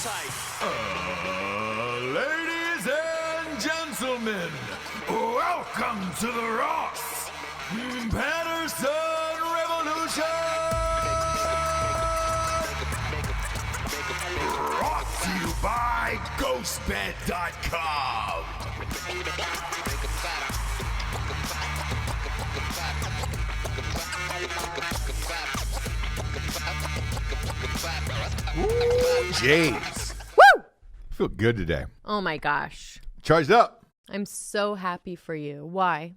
sight. Ladies and gentlemen, welcome to the Ross Patterson Revolution! Brought to you by GhostBed.com. Ooh, James. Woo! Feel good today. Oh my gosh. Charged up. I'm so happy for you. Why?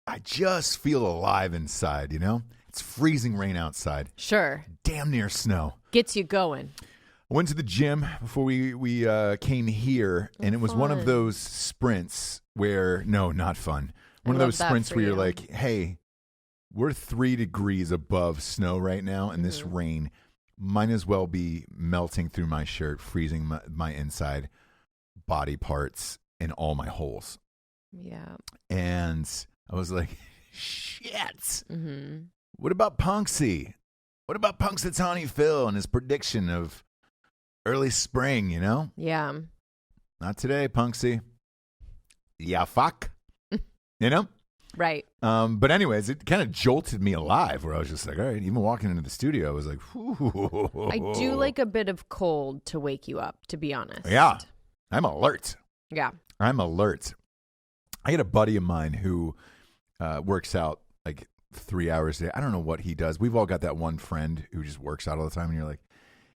I just feel alive inside, you know? It's freezing rain outside. Sure. Damn near snow. Gets you going. I went to the gym before we came here, and it was one of those sprints where, no, not fun. One of those sprints where you're like, hey, we're 3 degrees above snow right now, and this rain might as well be melting through my shirt, freezing my inside body parts and all my holes. Yeah. And I was like, shit. Mm-hmm. What about Punksy? What about Punxsutawney Phil and his prediction of early spring, you know? Yeah. Not today, Punksy. Yeah, fuck. You know? Right. But anyways, it kind of jolted me alive where I was just like, all right, even walking into the studio, I was like, whew. I do like a bit of cold to wake you up, to be honest. Yeah. I'm alert. Yeah. I'm alert. I had a buddy of mine who works out like 3 hours a day. I don't know what he does. We've all got that one friend who just works out all the time, and you're like,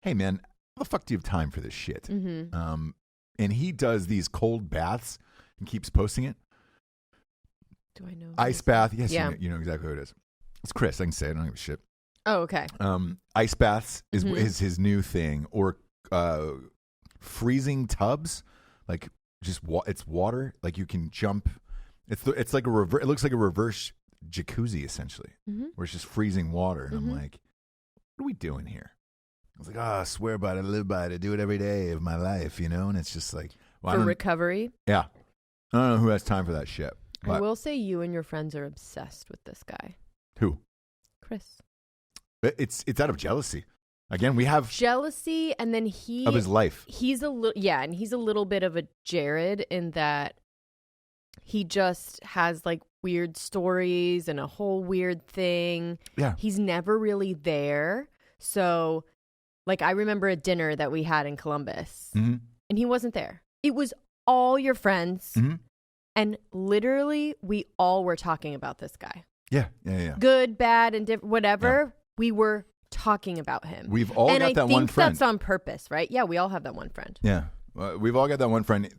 hey, man, how the fuck do you have time for this shit? Mm-hmm. And he does these cold baths and keeps posting it. Do I know? Ice bath. Yes, Yeah. you know exactly what it is. It's Chris. I can say it. I don't give a shit. Oh, okay. Ice baths is his new thing, or freezing tubs, like just it's water, like you can jump. It's like a reverse. It looks like a reverse jacuzzi essentially, where it's just freezing water. And I'm like, what are we doing here? I was like, I swear by it, I live by it, I do it every day of my life, you know. And it's just like For recovery. Yeah, I don't know who has time for that shit. I will say you and your friends are obsessed with this guy. Who? Chris. It's out of jealousy. Again, we have jealousy, and then of his life. He's a little bit of a Jared in that he just has like weird stories and a whole weird thing. Yeah. He's never really there. So like I remember a dinner that we had in Columbus and he wasn't there. It was all your friends. And literally, we all were talking about this guy. Yeah. Good, bad, and whatever. Yeah. We were talking about him. We've all got that one friend. And I think that's on purpose, right? Yeah, we all have that one friend. Yeah. We've all got that one friend.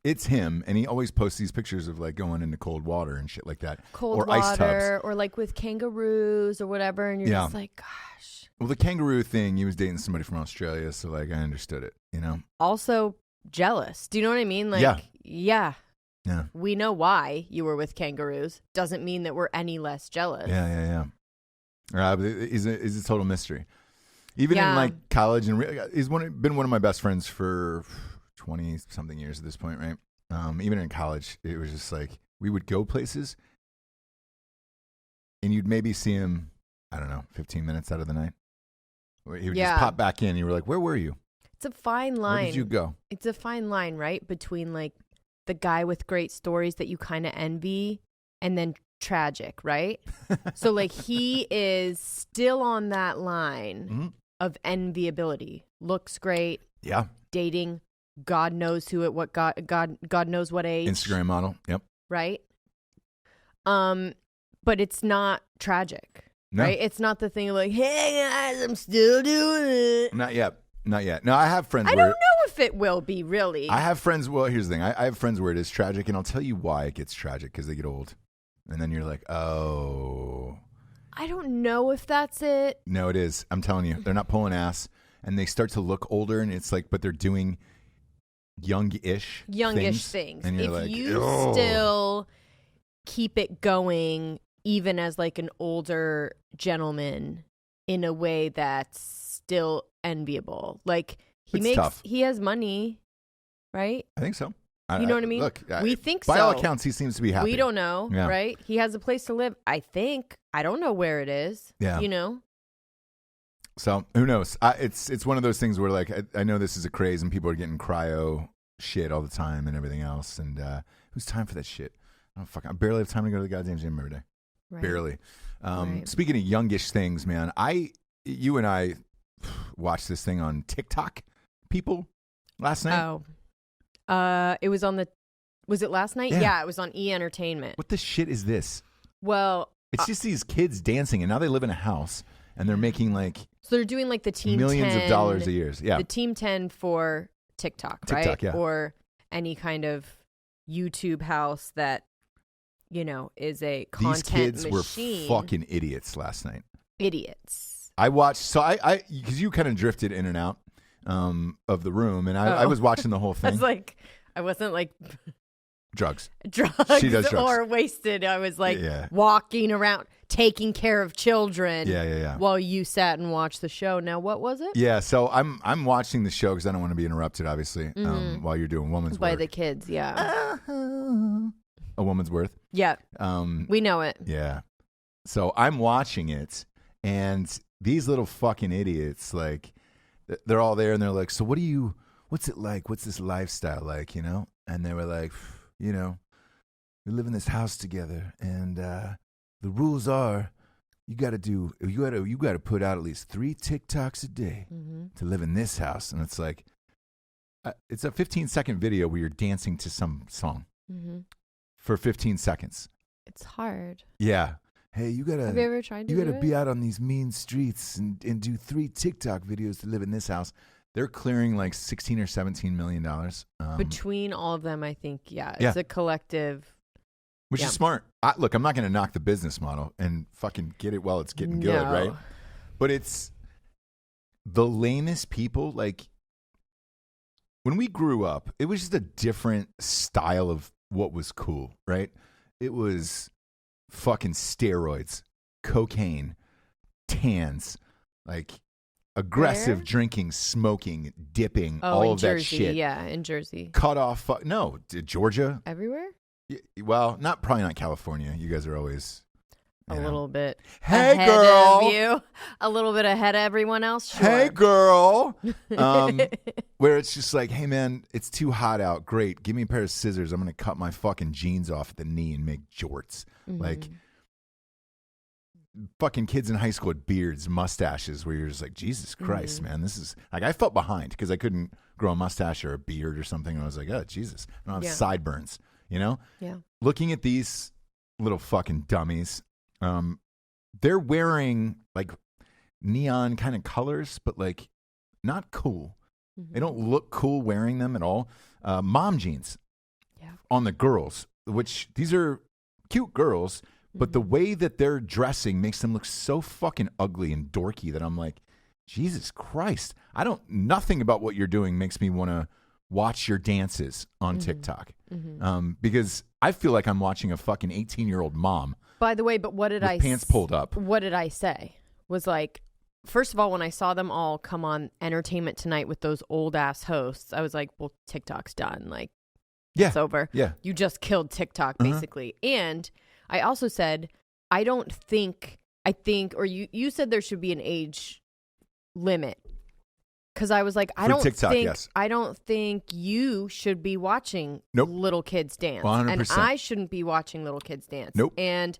It's him, and he always posts these pictures of like going into cold water and shit like that. Cold water, ice tubs. Or like with kangaroos or whatever, and you're just like, gosh. Well, the kangaroo thing, he was dating somebody from Australia, so like I understood it, you know? Also jealous. Do you know what I mean? Like, yeah. We know why you were with kangaroos. Doesn't mean that we're any less jealous. Yeah. Is a total mystery. Even in like college, and he's been one of my best friends for 20 something years at this point, right? Even in college, it was just like we would go places, and you'd maybe see him, I don't know, 15 minutes out of the night. He would just pop back in. You were like, "Where were you?" It's a fine line. Where did you go? It's a fine line, right, between like the guy with great stories that you kind of envy and then tragic, right? So like he is still on that line of enviability. Looks great. Yeah. Dating. God knows who at what God knows what age. Instagram model. Yep. Right? But it's not tragic. No. Right? It's not the thing of like, hey guys, I'm still doing it. Not yet. No, I have friends I don't know if it will be, really. I have friends, well, here's the thing. I have friends where it is tragic, and I'll tell you why it gets tragic, because they get old. And then you're like, oh. I don't know if that's it. No, it is. I'm telling you. They're not pulling ass, and they start to look older, and it's like, but they're doing youngish things. And you're if like, you still keep it going, even as like an older gentleman, in a way that's still enviable. Like he has money, right? I think so. You know what I mean? Look, we think by so. all accounts, he seems to be happy. We don't know, right? He has a place to live. I think. I don't know where it is. Yeah. You know? So who knows? It's one of those things where like I know this is a craze and people are getting cryo shit all the time and everything else. And who's time for that shit? I barely have time to go to the goddamn gym every day. Right. Barely. Right. Speaking of youngish things, man, you and I watched this thing on TikTok. People last night. Oh, it was on was it last night? Yeah, it was on E! Entertainment. What the shit is this? Well, it's just these kids dancing, and now they live in a house, and they're making like so they're doing like the Team millions 10, of dollars a year. Yeah, the Team 10 for TikTok, right? Yeah. Or any kind of YouTube house that is a content These kids machine. were fucking idiots last night. Idiots. I watched. So I because you kind of drifted in and out of the room, and I was watching the whole thing. I wasn't like. Drugs. She does drugs. Or wasted. I was like walking around, taking care of children. Yeah. While you sat and watched the show. Now, what was it? Yeah, so I'm watching the show because I don't want to be interrupted, obviously, while you're doing Woman's Worth. By the kids, yeah. A Woman's Worth. Yeah. We know it. Yeah. So I'm watching it, and these little fucking idiots, like, they're all there, and they're like, so what's it like? What's this lifestyle like, And they were like, we live in this house together, and the rules are you got to put out at least 3 TikToks a day to live in this house. And it's like it's a 15-second video where you're dancing to some song for 15 seconds. It's hard. Yeah. Hey, have you ever tried to you gotta be out on these mean streets and do 3 TikTok videos to live in this house. They're clearing like $16 or $17 million. Between all of them, I think, it's a collective. Which is smart. Look, I'm not going to knock the business model and fucking get it while it's getting good, right? But it's the lamest people. Like, when we grew up, it was just a different style of what was cool, right? It was fucking steroids, cocaine, tans, like... aggressive drinking, smoking, dipping, all of that shit. Yeah, in Jersey. Cut off. No, Georgia. Everywhere? Well, probably not California. You guys are always a little bit ahead of you. A little bit ahead of everyone else. Sure. Hey, girl. Where it's just like, hey, man, it's too hot out. Great. Give me a pair of scissors. I'm going to cut my fucking jeans off at the knee and make jorts. Like... fucking kids in high school with beards, mustaches, where you're just like, Jesus Christ, man, this is like, I felt behind because I couldn't grow a mustache or a beard or something. And I was like, oh, Jesus, I don't have sideburns, Yeah. Looking at these little fucking dummies, they're wearing like neon kind of colors, but like not cool. They don't look cool wearing them at all. Mom jeans on the girls, which these are cute girls. But the way that they're dressing makes them look so fucking ugly and dorky that I'm like, Jesus Christ. Nothing about what you're doing makes me want to watch your dances on TikTok. Because I feel like I'm watching a fucking 18-year-old mom. By the way, but what did I pants pulled up. What did I say? Was like, first of all, when I saw them all come on Entertainment Tonight with those old ass hosts, I was like, well, TikTok's done. Like, it's over. Yeah. You just killed TikTok, basically. And I also said, I think, or you said there should be an age limit. Because I was like, I don't think you should be watching little kids dance. 100%. And I shouldn't be watching little kids dance. Nope. And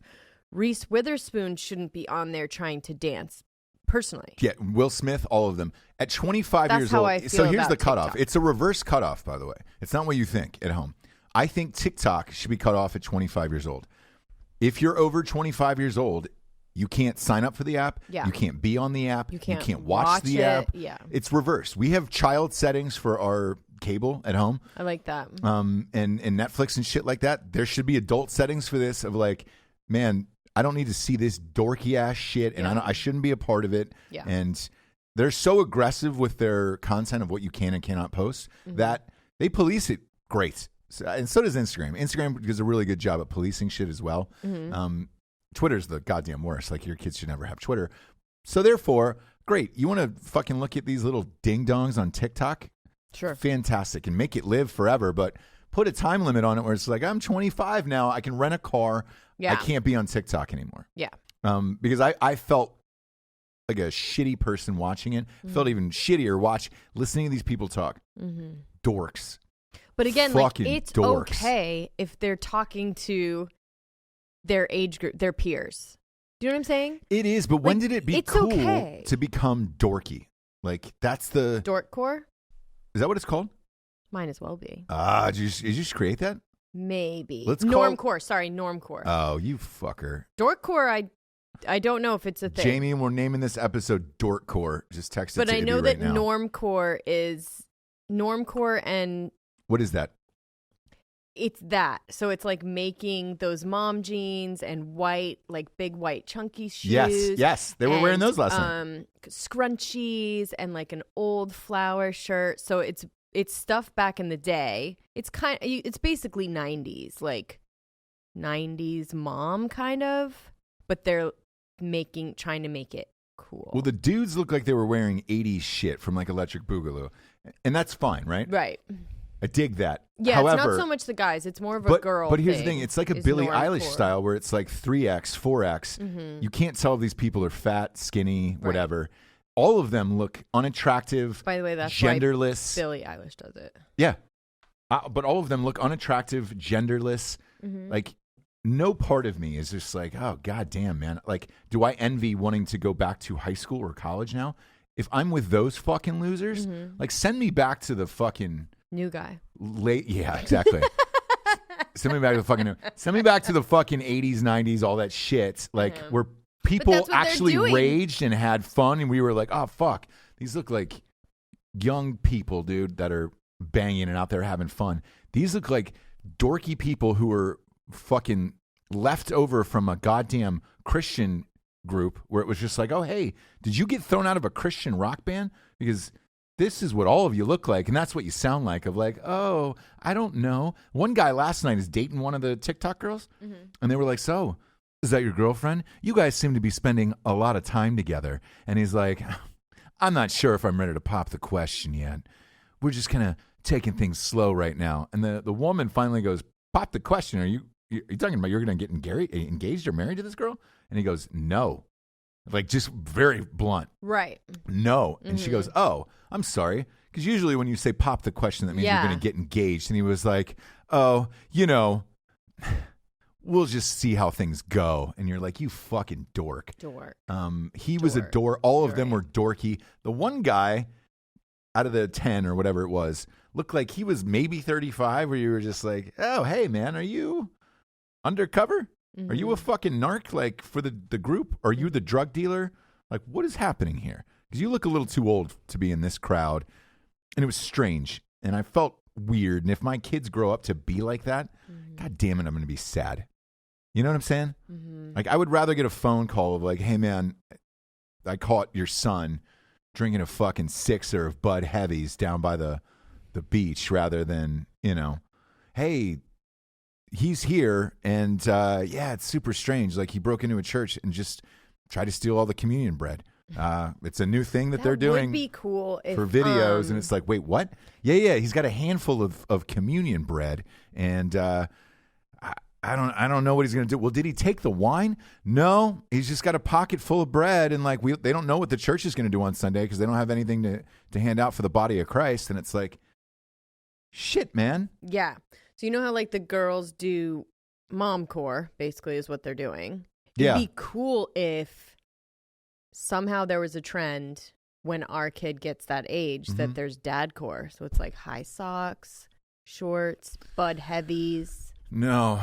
Reese Witherspoon shouldn't be on there trying to dance. Personally. Yeah, Will Smith, all of them. At 25 That's years how old. I feel So here's about the cutoff. TikTok. It's a reverse cutoff, by the way. It's not what you think at home. I think TikTok should be cut off at 25 years old. If you're over 25 years old, you can't sign up for the app. Yeah. You can't be on the app. You can't watch the app. Yeah. It's reverse. We have child settings for our cable at home. I like that. And Netflix and shit like that. There should be adult settings for this of like, man, I don't need to see this dorky ass shit, and I shouldn't be a part of it. Yeah. And they're so aggressive with their content of what you can and cannot post that they police it great. And so does Instagram. Instagram does a really good job at policing shit as well. Twitter's the goddamn worst. Like, your kids should never have Twitter. So therefore, great. You want to fucking look at these little ding-dongs on TikTok? Sure. Fantastic. And make it live forever. But put a time limit on it where it's like, I'm 25 now. I can rent a car. Yeah. I can't be on TikTok anymore. Yeah. Because I felt like a shitty person watching it. Felt even shittier listening to these people talk. Dorks. But again, fucking like it's dorks. okay if they're talking to their age group, their peers. Do you know what I'm saying? It is, but when did it be cool to become dorky? Like that's the dorkcore. Is that what it's called? Might as well be. Did you just create that? Maybe. Let's normcore. Sorry, normcore. Oh, you fucker. Dorkcore. I don't know if it's a thing. Jamie, we're naming this episode Dorkcore. Just text it but to I know right that now. normcore is normcore, and what is that? It's that. So it's like making those mom jeans and white, like big white chunky shoes. Yes. They were wearing those last night. Scrunchies and like an old flower shirt. So it's stuff back in the day. It's basically 90s, like 90s mom kind of, but they're trying to make it cool. Well, the dudes look like they were wearing 80s shit from like Electric Boogaloo. And that's fine, right? Right. I dig that. Yeah, However, it's not so much the guys. It's more of a girl But here's thing. the thing. It's like a Billie Eilish style where it's like 3X, 4X. You can't tell if these people are fat, skinny, whatever. Right. All of them look unattractive. By the way, that's genderless. Why Billie Eilish does it. Yeah. But all of them look unattractive, genderless. Like, no part of me is just like, oh, goddamn, man. Like, do I envy wanting to go back to high school or college now? If I'm with those fucking losers, like, send me back to the fucking... New guy. Yeah, exactly. Send me back to the fucking 80s, 90s, all that shit. Like, where people actually raged and had fun, and we were like, oh, fuck. These look like young people, dude, that are banging and out there having fun. These look like dorky people who are fucking left over from a goddamn Christian group where it was just like, oh, hey, did you get thrown out of a Christian rock band? Because this is what all of you look like, and that's what you sound like, of like, oh, I don't know. One guy last night is dating one of the TikTok girls, and they were like, so, is that your girlfriend? You guys seem to be spending a lot of time together. And he's like, I'm not sure if I'm ready to pop the question yet. We're just kind of taking things slow right now. And the woman finally goes, pop the question. Are you talking about you're going to get engaged or married to this girl? And he goes, no. Like, just very blunt. Right. No. And she goes, oh, I'm sorry. Because usually when you say pop the question, that means you're going to get engaged. And he was like, oh, we'll just see how things go. And you're like, you fucking dork. He was a dork. All of them were dorky. The one guy out of the 10 or whatever it was looked like he was maybe 35, where you were just like, oh, hey, man, are you undercover? Are you a fucking narc, like, for the group? Are you the drug dealer? Like, what is happening here? Because you look a little too old to be in this crowd. And it was strange. And I felt weird. And if my kids grow up to be like that, God damn it, I'm going to be sad. You know what I'm saying? Like, I would rather get a phone call of like, hey, man, I caught your son drinking a fucking sixer of Bud Heavies down by the beach, rather than, hey, he's here, and it's super strange. Like, he broke into a church and just tried to steal all the communion bread. It's a new thing that they're doing. Would be cool if, for videos, and it's like, wait, what? Yeah. He's got a handful of communion bread, and I don't know what he's going to do. Well, did he take the wine? No, he's just got a pocket full of bread, and like they don't know what the church is going to do on Sunday because they don't have anything to hand out for the body of Christ, and it's like, shit, man. Yeah. So you know how like the girls do momcore, basically, is what they're doing. Yeah. It'd be cool if somehow there was a trend when our kid gets that age that there's dadcore. So it's like high socks, shorts, Bud Heavies. No.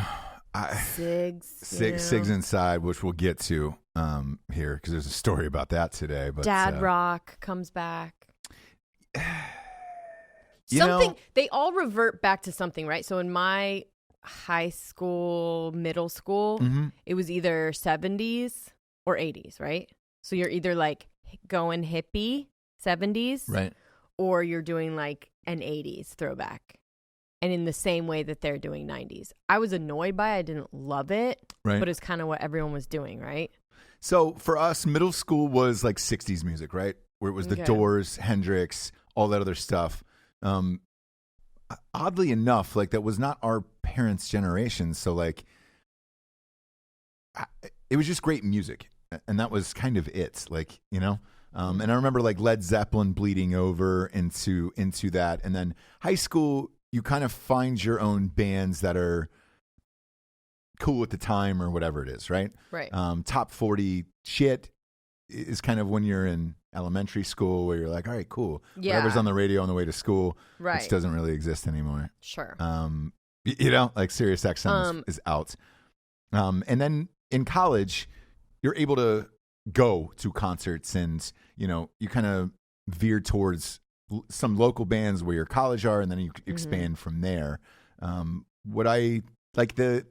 Cigs inside, which we'll get to here because there's a story about that today. But Dad rock comes back. They all revert back to something, right? So in my high school, middle school, it was either 70s or 80s, right? So you're either like going hippie 70s, right, or you're doing like an 80s throwback. And in the same way that they're doing 90s. I was annoyed by it. I didn't love it, right, but it's kind of what everyone was doing, right? So for us, middle school was like 60s music, right? Where it was the Doors, Hendrix, all that other stuff. Oddly enough, like that was not our parents' generation. So like, it was just great music. and that was kind of it. Like, you know, and I remember like Led Zeppelin bleeding over into that, and then high school, you kind of find your own bands that are cool at the time or whatever it is, right? Right. Top 40 shit is kind of when you're in elementary school where you're like, all right, cool. Yeah. Whatever's on the radio on the way to school, Right. which doesn't really exist anymore. Sure. You know, like Sirius XM is out. And then in college, you're able to go to concerts and, you know, you kind of veer towards some local bands where your college are, and then you expand from there. What I like the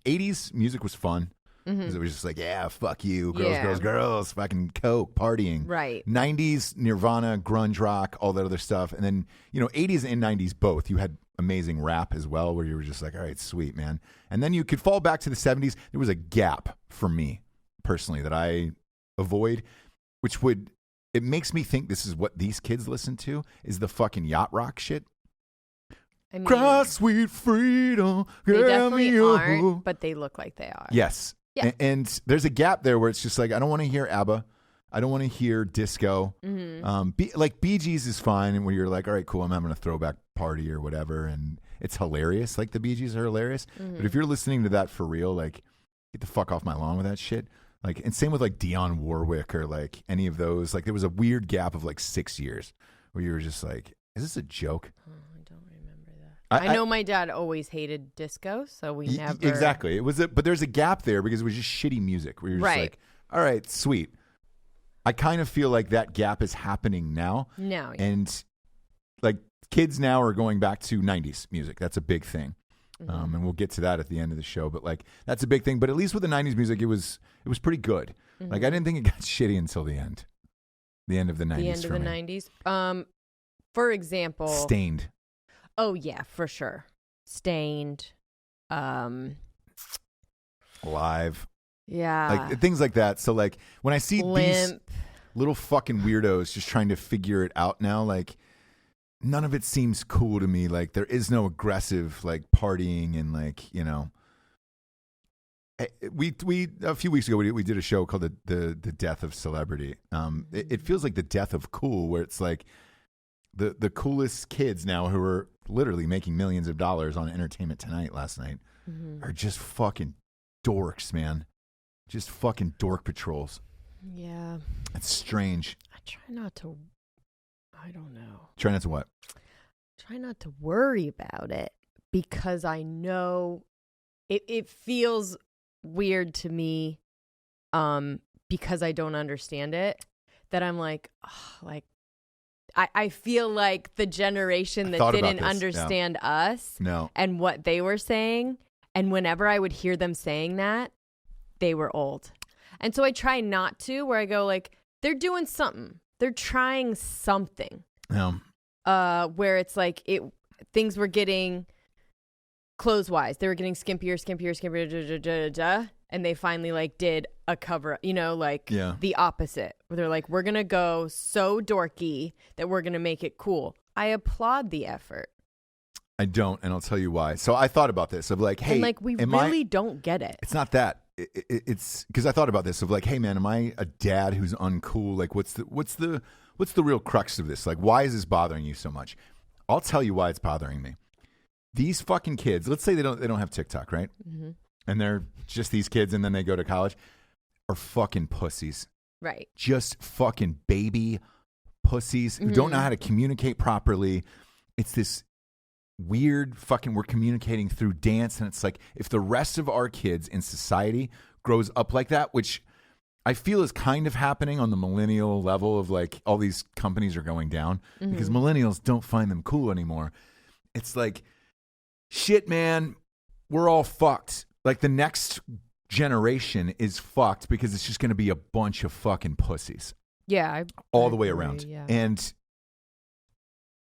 80s music was fun. Because it was just like, yeah, fuck you, girls, fucking coke, partying. Right. 90s, Nirvana, grunge rock, all that other stuff. And then, you know, 80s and 90s both. You had amazing rap as well, where you were just like, all right, sweet, man. And then you could fall back to the 70s. There was a gap for me, personally, that I avoid, which it makes me think this is what these kids listen to, is the fucking yacht rock shit. I mean, cry sweet freedom. They definitely aren't, but they look like they are. Yes. Yeah. And there's a gap there where it's just like, I don't want to hear ABBA. I don't want to hear disco. Like Bee Gees is fine, and where you're like, all right, cool, I'm having a throwback party or whatever, and it's hilarious. Like the Bee Gees are hilarious. But if you're listening to that for real, like, get the fuck off my lawn with that shit. Like, and same with like Dionne Warwick or like any of those. Like there was a weird gap of like 6 years where you were just like, is this a joke? I know my dad always hated disco, so we never exactly. It was, but there's a gap there because it was just shitty music. Where you're just like, all right, sweet. I kind of feel like that gap is happening now. No, yeah. And like kids now are going back to 90s music. That's a big thing, and we'll get to that at the end of the show. But like that's a big thing. But at least with the 90s music, it was pretty good. Like I didn't think it got shitty until the end. The end of the 90s. The end of the 90s. For example, Stained. Oh yeah, for sure. Stained. Live. Yeah. Like things like that. So like when I see Limp. these little fucking weirdos just trying to figure it out now, like none of it seems cool to me. Like there is no aggressive like partying and like, you know. We a few weeks ago we did a show called the Death of Celebrity. It feels like the death of cool, where it's like the coolest kids now who are literally making millions of dollars on Entertainment Tonight last night are just fucking dorks, man. Just fucking dork patrols. Yeah. It's strange. I try not to, I don't know. Try not to what? Try not to worry about it because I know it feels weird to me because I don't understand it, that I'm like, I feel like the generation that didn't understand us and what they were saying. And whenever I would hear them saying that, they were old. And so I try not to, where I go like, they're doing something. They're trying something. Where it's like things were getting clothes-wise. They were getting skimpier, and they finally like did a cover, you know, like the opposite, where they're like, we're going to go so dorky that we're going to make it cool. I applaud the effort. I don't, and I'll tell you why. So I thought about this of like, hey, and like we really don't get it. It's not that. It's because I thought about this of like, hey man, am I a dad who's uncool? Like what's the real crux of this? Like why is this bothering you so much? I'll tell you why it's bothering me. These fucking kids, let's say they don't have TikTok, right? Mm-hmm. And they're just these kids, and then they go to college, are fucking pussies. Right. Just fucking baby pussies who don't know how to communicate properly. It's this weird fucking, we're communicating through dance, and it's like, if the rest of our kids in society grows up like that, which I feel is kind of happening on the millennial level of like, all these companies are going down because millennials don't find them cool anymore. It's like, shit, man, we're all fucked. Like the next generation is fucked because it's just going to be a bunch of fucking pussies. Yeah. All the way around. Yeah. And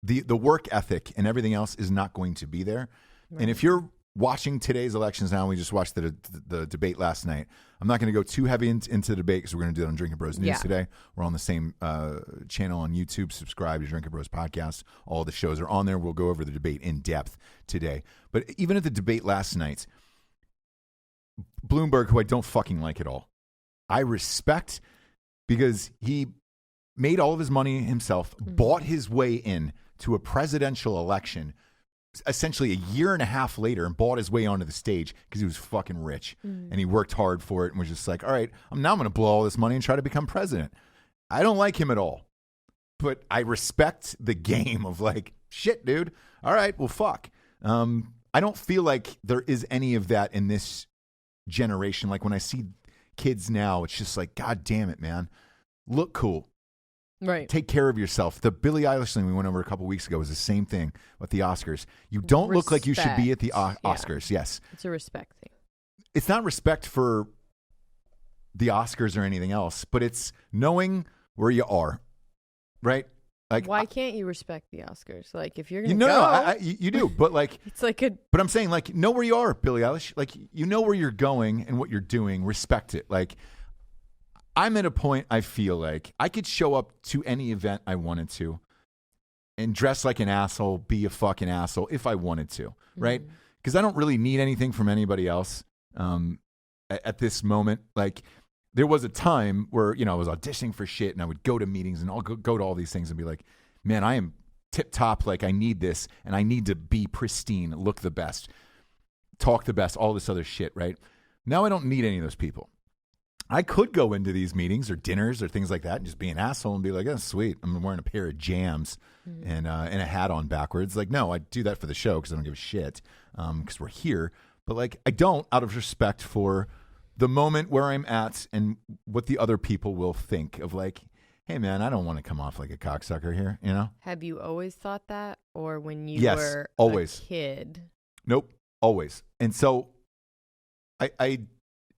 the work ethic and everything else is not going to be there. Right. And if you're watching today's elections now, we just watched the debate last night. I'm not going to go too heavy into the debate because we're going to do it on Drinkin Bros News today. We're on the same channel on YouTube. Subscribe to Drinkin Bros Podcast. All the shows are on there. We'll go over the debate in depth today. But even at the debate last night, Bloomberg, who I don't fucking like at all, I respect because he made all of his money himself, bought his way in to a presidential election essentially a year and a half later and bought his way onto the stage because he was fucking rich and he worked hard for it and was just like, all right, I'm going to blow all this money and try to become president. I don't like him at all, but I respect the game of like, shit, dude. All right, well, fuck. I don't feel like there is any of that in this generation. Like when I see kids now, it's just like, God damn it, man. Look cool. Right. Take care of yourself. The Billie Eilish thing we went over a couple weeks ago was the same thing with the Oscars. You don't look like you should be at the Oscars. Yes. It's a respect thing. It's not respect for the Oscars or anything else, but it's knowing where you are. Right? Like, why can't you respect the Oscars? Like, if you're going to go. No, you do. But like, it's like a. But I'm saying, like, know where you are, Billie Eilish. Like, you know where you're going and what you're doing. Respect it. Like, I'm at a point I feel like I could show up to any event I wanted to and dress like an asshole, be a fucking asshole if I wanted to, right? Because I don't really need anything from anybody else at this moment. Like, there was a time where, I was auditioning for shit and I would go to meetings and I'll go to all these things and be like, man, I am tip top. Like, I need this and I need to be pristine, look the best, talk the best, all this other shit, right? Now I don't need any of those people. I could go into these meetings or dinners or things like that and just be an asshole and be like, oh, sweet, I'm wearing a pair of jams and a hat on backwards. Like, no, I do that for the show because I don't give a shit because we're here. But, like, I don't out of respect for the moment where I'm at and what the other people will think of, like, hey, man, I don't want to come off like a cocksucker here, Have you always thought that? Or when you were always. A kid? Nope, always. And so I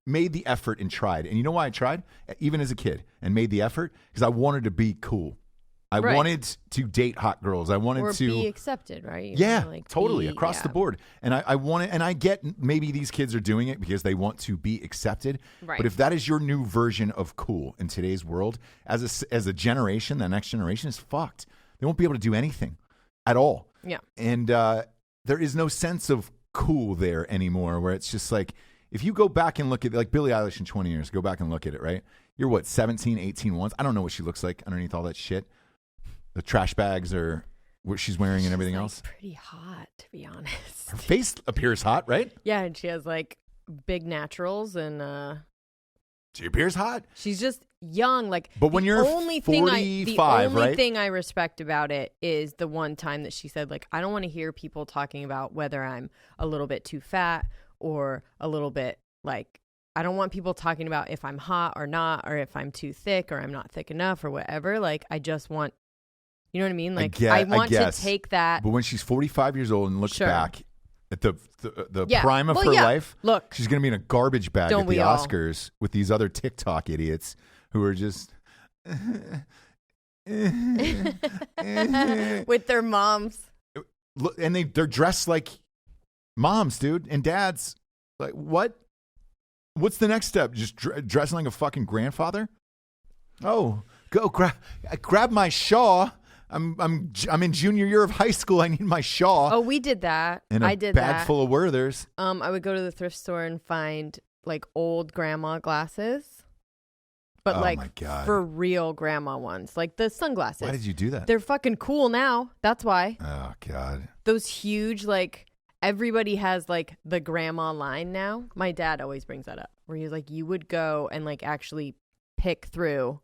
made the effort and tried. And you know why I tried? Even as a kid and made the effort? Because I wanted to be cool. I wanted to date hot girls. I wanted to be accepted, right? Totally across the board. And I want it. And I get maybe these kids are doing it because they want to be accepted. Right. But if that is your new version of cool in today's world, as a generation, the next generation is fucked. They won't be able to do anything at all. Yeah. And there is no sense of cool there anymore. Where it's just like, if you go back and look at, like, Billie Eilish in 20 years, go back and look at it, right? You're what, 17, 18 once? I don't know what she looks like underneath all that shit. The trash bags or what she's wearing and everything else. Pretty hot, to be honest. Her face appears hot, right? Yeah, and she has, like, big naturals and she appears hot. She's just young. Like, but when you're 45, the only thing I respect about it is the one time that she said, like, I don't want to hear people talking about whether I'm a little bit too fat or a little bit, like, I don't want people talking about if I'm hot or not, or if I'm too thick or I'm not thick enough or whatever. Like, I just want, you know what I mean? Like, I want to take that. But when she's 45 years old and looks back at the prime of her life, look, she's going to be in a garbage bag at the Oscars with these other TikTok idiots who are just with their moms. And they're dressed like moms, dude, and dads. Like, what? What's the next step? Just dressing like a fucking grandfather? Oh, go grab my shawl. I'm in junior year of high school. I need my shawl. Oh, we did that. And I did bag full of Werthers. I would go to the thrift store and find, like, old grandma glasses, but my God, for real grandma ones, like the sunglasses. Why did you do that? They're fucking cool now. That's why. Oh God. Those huge, like, everybody has, like, the grandma line now. My dad always brings that up, where he's like, you would go and, like, actually pick through.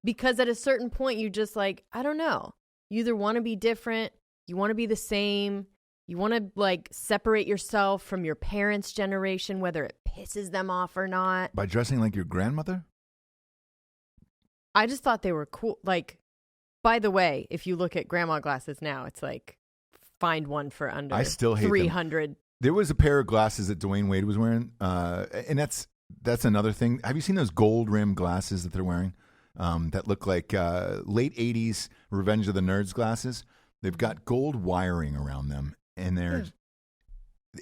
Because at a certain point, you just, like, I don't know. You either want to be different, you want to be the same, you want to, like, separate yourself from your parents' generation, whether it pisses them off or not. By dressing like your grandmother? I just thought they were cool. Like, by the way, if you look at grandma glasses now, it's like, find one for under I still hate 300. There was a pair of glasses that Dwayne Wade was wearing, and that's another thing. Have you seen those gold rim glasses that they're wearing? That look like late 80s Revenge of the Nerds glasses. They've got gold wiring around them, and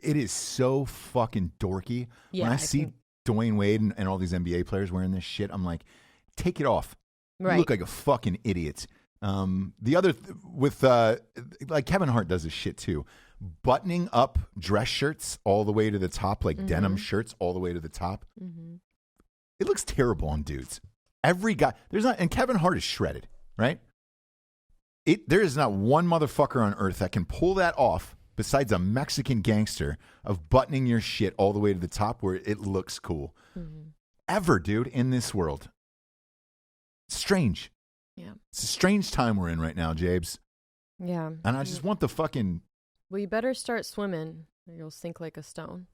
it is so fucking dorky. Yeah, when I see Dwayne Wade and all these NBA players wearing this shit, I'm like, take it off. Right. You look like a fucking idiot. The other with like Kevin Hart does this shit too. Buttoning up dress shirts all the way to the top, like denim shirts all the way to the top. It looks terrible on dudes. Every guy, and Kevin Hart is shredded, right? There is not one motherfucker on earth that can pull that off besides a Mexican gangster of buttoning your shit all the way to the top where it looks cool. Mm-hmm. Ever, dude, in this world. Strange. Yeah. It's a strange time we're in right now, Jabes. Yeah. And I just want the fucking... Well, you better start swimming or you'll sink like a stone.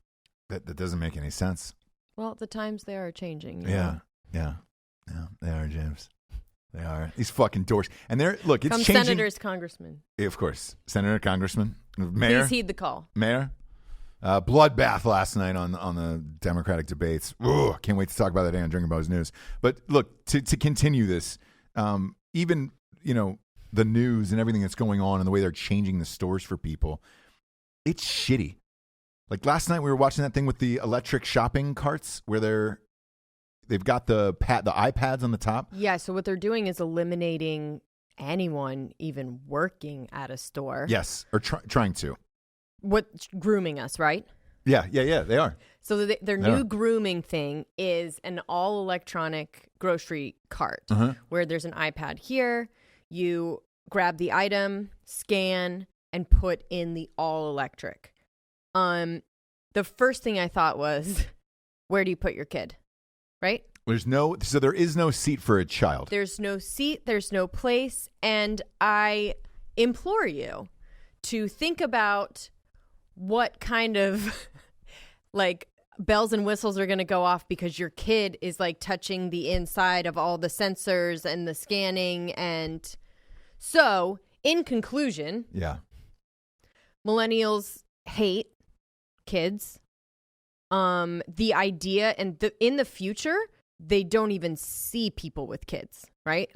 That doesn't make any sense. Well, the times they are changing. Yeah. Yeah, they are, James. They are. These fucking dorks. And it's changing. Senators, congressmen. Yeah, of course. Senator, congressman, mayor. Please heed the call. Mayor. Bloodbath last night on the Democratic debates. Ugh, can't wait to talk about that on Drinkin Bros News. But look, to continue this, even, the news and everything that's going on and the way they're changing the stores for people, it's shitty. Like last night we were watching that thing with the electric shopping carts where they've got the iPads on the top. Yeah, so what they're doing is eliminating anyone even working at a store. Yes, or trying to. Grooming us, right? Yeah, they are. So their new grooming thing is an all-electronic grocery cart where there's an iPad here. You grab the item, scan, and put in the all-electric. The first thing I thought was, where do you put your kid? Right? So there is no seat for a child. There's no seat, there's no place, and I implore you to think about what kind of like bells and whistles are going to go off because your kid is like touching the inside of all the sensors and the scanning. And so in conclusion, millennials hate kids. The idea and in the future, they don't even see people with kids, right?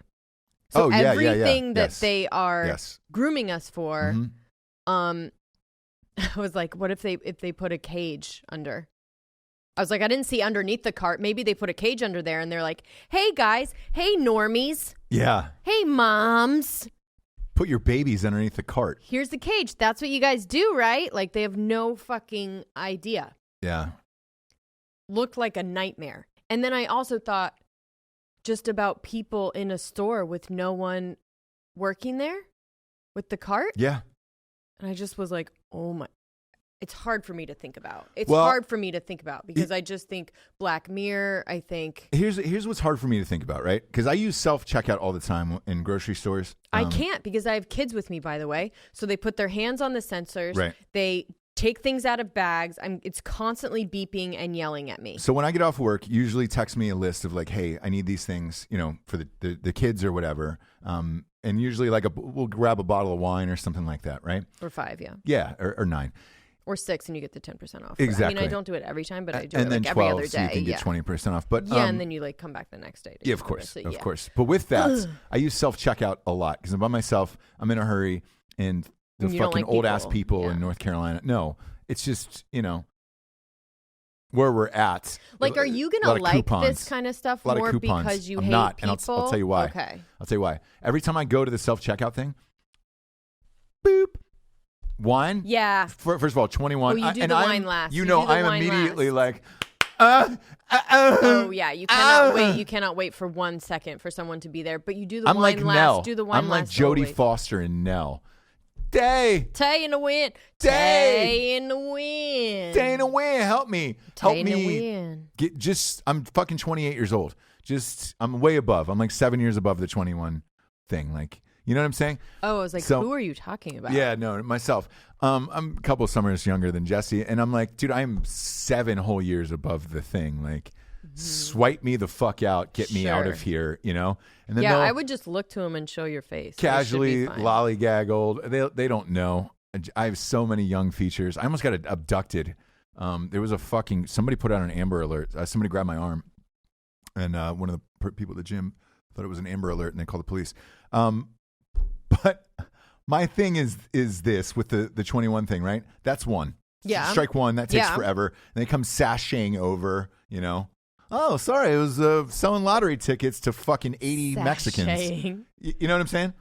So everything that they are grooming us for, I was like, what if they put a cage under? I was like, I didn't see underneath the cart. Maybe they put a cage under there and they're like, hey guys, hey normies. Yeah. Hey moms. Put your babies underneath the cart. Here's the cage. That's what you guys do, right? Like they have no fucking idea. Yeah. Looked like a nightmare. And then I also thought just about people in a store with no one working there with the cart. Yeah. And I just was like, oh my, it's hard for me to think about. Hard for me to think about because I just think Black Mirror, I think. Here's what's hard for me to think about, right? Because I use self-checkout all the time in grocery stores. I can't because I have kids with me, by the way. So they put their hands on the sensors. Right. They take things out of bags. It's constantly beeping and yelling at me. So when I get off work, usually text me a list of like, hey, I need these things, for the kids or whatever. And usually we'll grab a bottle of wine or something like that, right? Or 5, yeah. Yeah, or 9. Or 6 and you get the 10% off. Exactly. I mean, I don't do it every time, but I do and it then like 12, every other day. So you can get 20% off. But and then you come back the next day. Yeah, of course. Of course. But with that, I use self-checkout a lot because I'm by myself. I'm in a hurry and the fucking old-ass people in North Carolina. No, it's just, where we're at. Like, are you going to like this kind of stuff more because you hate not, people? And I'll tell you why. Okay. I'll tell you why. Every time I go to the self-checkout thing, boop. Wine? Yeah. First of all, 21. Oh, you do the wine last. I'm immediately like, oh yeah, you cannot wait. You cannot wait for 1 second for someone to be there. But you do the wine last. Nell. Do the wine last. I'm like Jodie Foster and Nell. Tay in the wind. Tay in the wind. Tay in the wind. Help me. Tay in the wind. I'm fucking 28 years old. I'm way above. I'm like 7 years above the 21 thing. Like, you know what I'm saying? Oh, I was like, who are you talking about? Yeah, no, myself. I'm a couple of summers younger than Jessie, and I'm like, dude, I'm 7 whole years above the thing. Like, swipe me the fuck out, get me out of here, And then I would just look to him and show your face. Casually lollygag old. They don't know. I have so many young features. I almost got abducted. There was somebody put out an Amber Alert. Somebody grabbed my arm, and one of the people at the gym thought it was an Amber Alert, and they called the police. But my thing is this with the 21 thing, right? That's one. Yeah. Strike one. That takes forever. And they come sashaying over, Oh, sorry. It was selling lottery tickets to fucking 80 Mexicans. You know what I'm saying?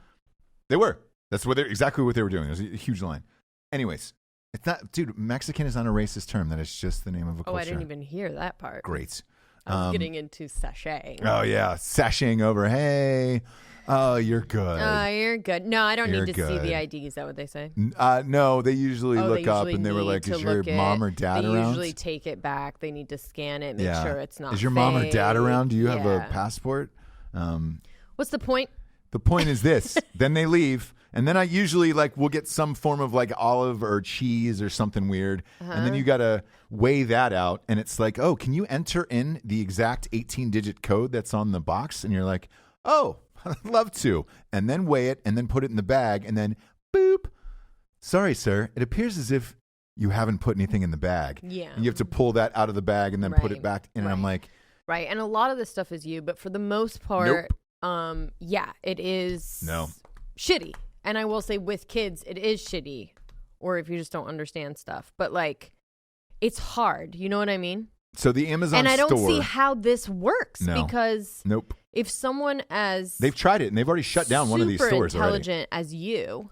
They were. That's exactly what they were doing. It was a huge line. Anyways, it's not, dude, Mexican is not a racist term. That is just the name of a culture. Oh, I didn't even hear that part. Great. I was getting into sashaying. Oh, yeah. Sashaying over. Hey. Oh, you're good. You're good. No, I don't You're need to see good. the ID. Is that what they say? No, they usually look up and they were like, is your mom or dad around? They usually take it back. They need to scan it, make sure it's not Is your fake. mom or dad around? Do you have a passport? What's the point? The point is this. Then they leave. And then I usually we'll get some form of olive or cheese or something weird. And then you got to weigh that out. And it's like, oh, can you enter in the exact 18-digit code that's on the box? And you're like, oh, I'd love to. And then weigh it and then put it in the bag. And then boop. Sorry, sir. It appears as if you haven't put anything in the bag. Yeah. And you have to pull that out of the bag and then put it back in. And I'm like. Right. And a lot of this stuff is you. But for the most part, it is shitty. And I will say with kids, it is shitty. Or if you just don't understand stuff. But it's hard. You know what I mean? So the Amazon store. And I don't see how this works. Because if someone they've tried it and they've already shut down one of these stores already. Intelligent as you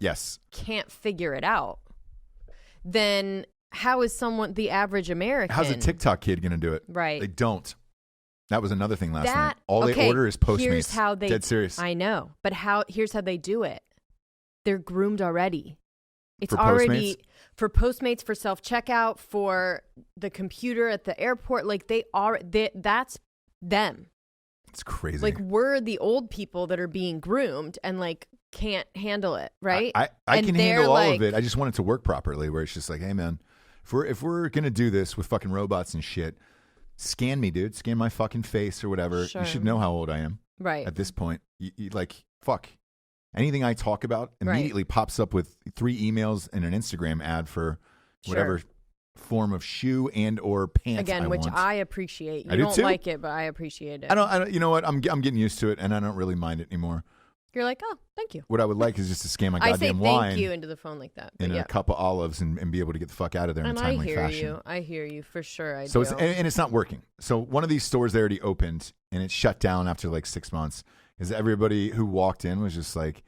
can't figure it out, then how is the average American? How's a TikTok kid going to do it? Right. They don't. That was another thing last night. All they order is Postmates. Here's how they, dead serious. I know. But here's how they do it. They're groomed already. It's for already Postmates? For Postmates, for self-checkout, for the computer at the airport. That's them. It's crazy. We're the old people that are being groomed and can't handle it, right? I can handle all of it. I just want it to work properly where it's just like, hey, man, if we're going to do this with fucking robots and shit, scan me, dude. Scan my fucking face or whatever. Sure. You should know how old I am. Right. At this point. You fuck. Anything I talk about immediately pops up with 3 emails and an Instagram ad for whatever form of shoe and or pants. Again, which want. I appreciate. You I don't do like it, but I appreciate it. I don't. You know what? I'm getting used to it, and I don't really mind it anymore. You're like, oh, thank you. What I would like is just to scan my goddamn wine. I say thank you into the phone like that. And a cup of olives and be able to get the fuck out of there in a timely fashion. I hear you for sure. I do. So it's not working. So one of these stores they already opened, and it shut down after 6 months because everybody who walked in was just like,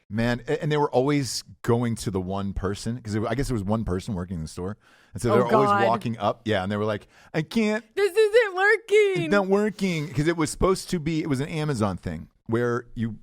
man, and they were always going to the one person because I guess there was one person working in the store. And so they were always walking up. Yeah. And they were like, I can't. This isn't working. It's not working because it was supposed to be, it was an Amazon thing where you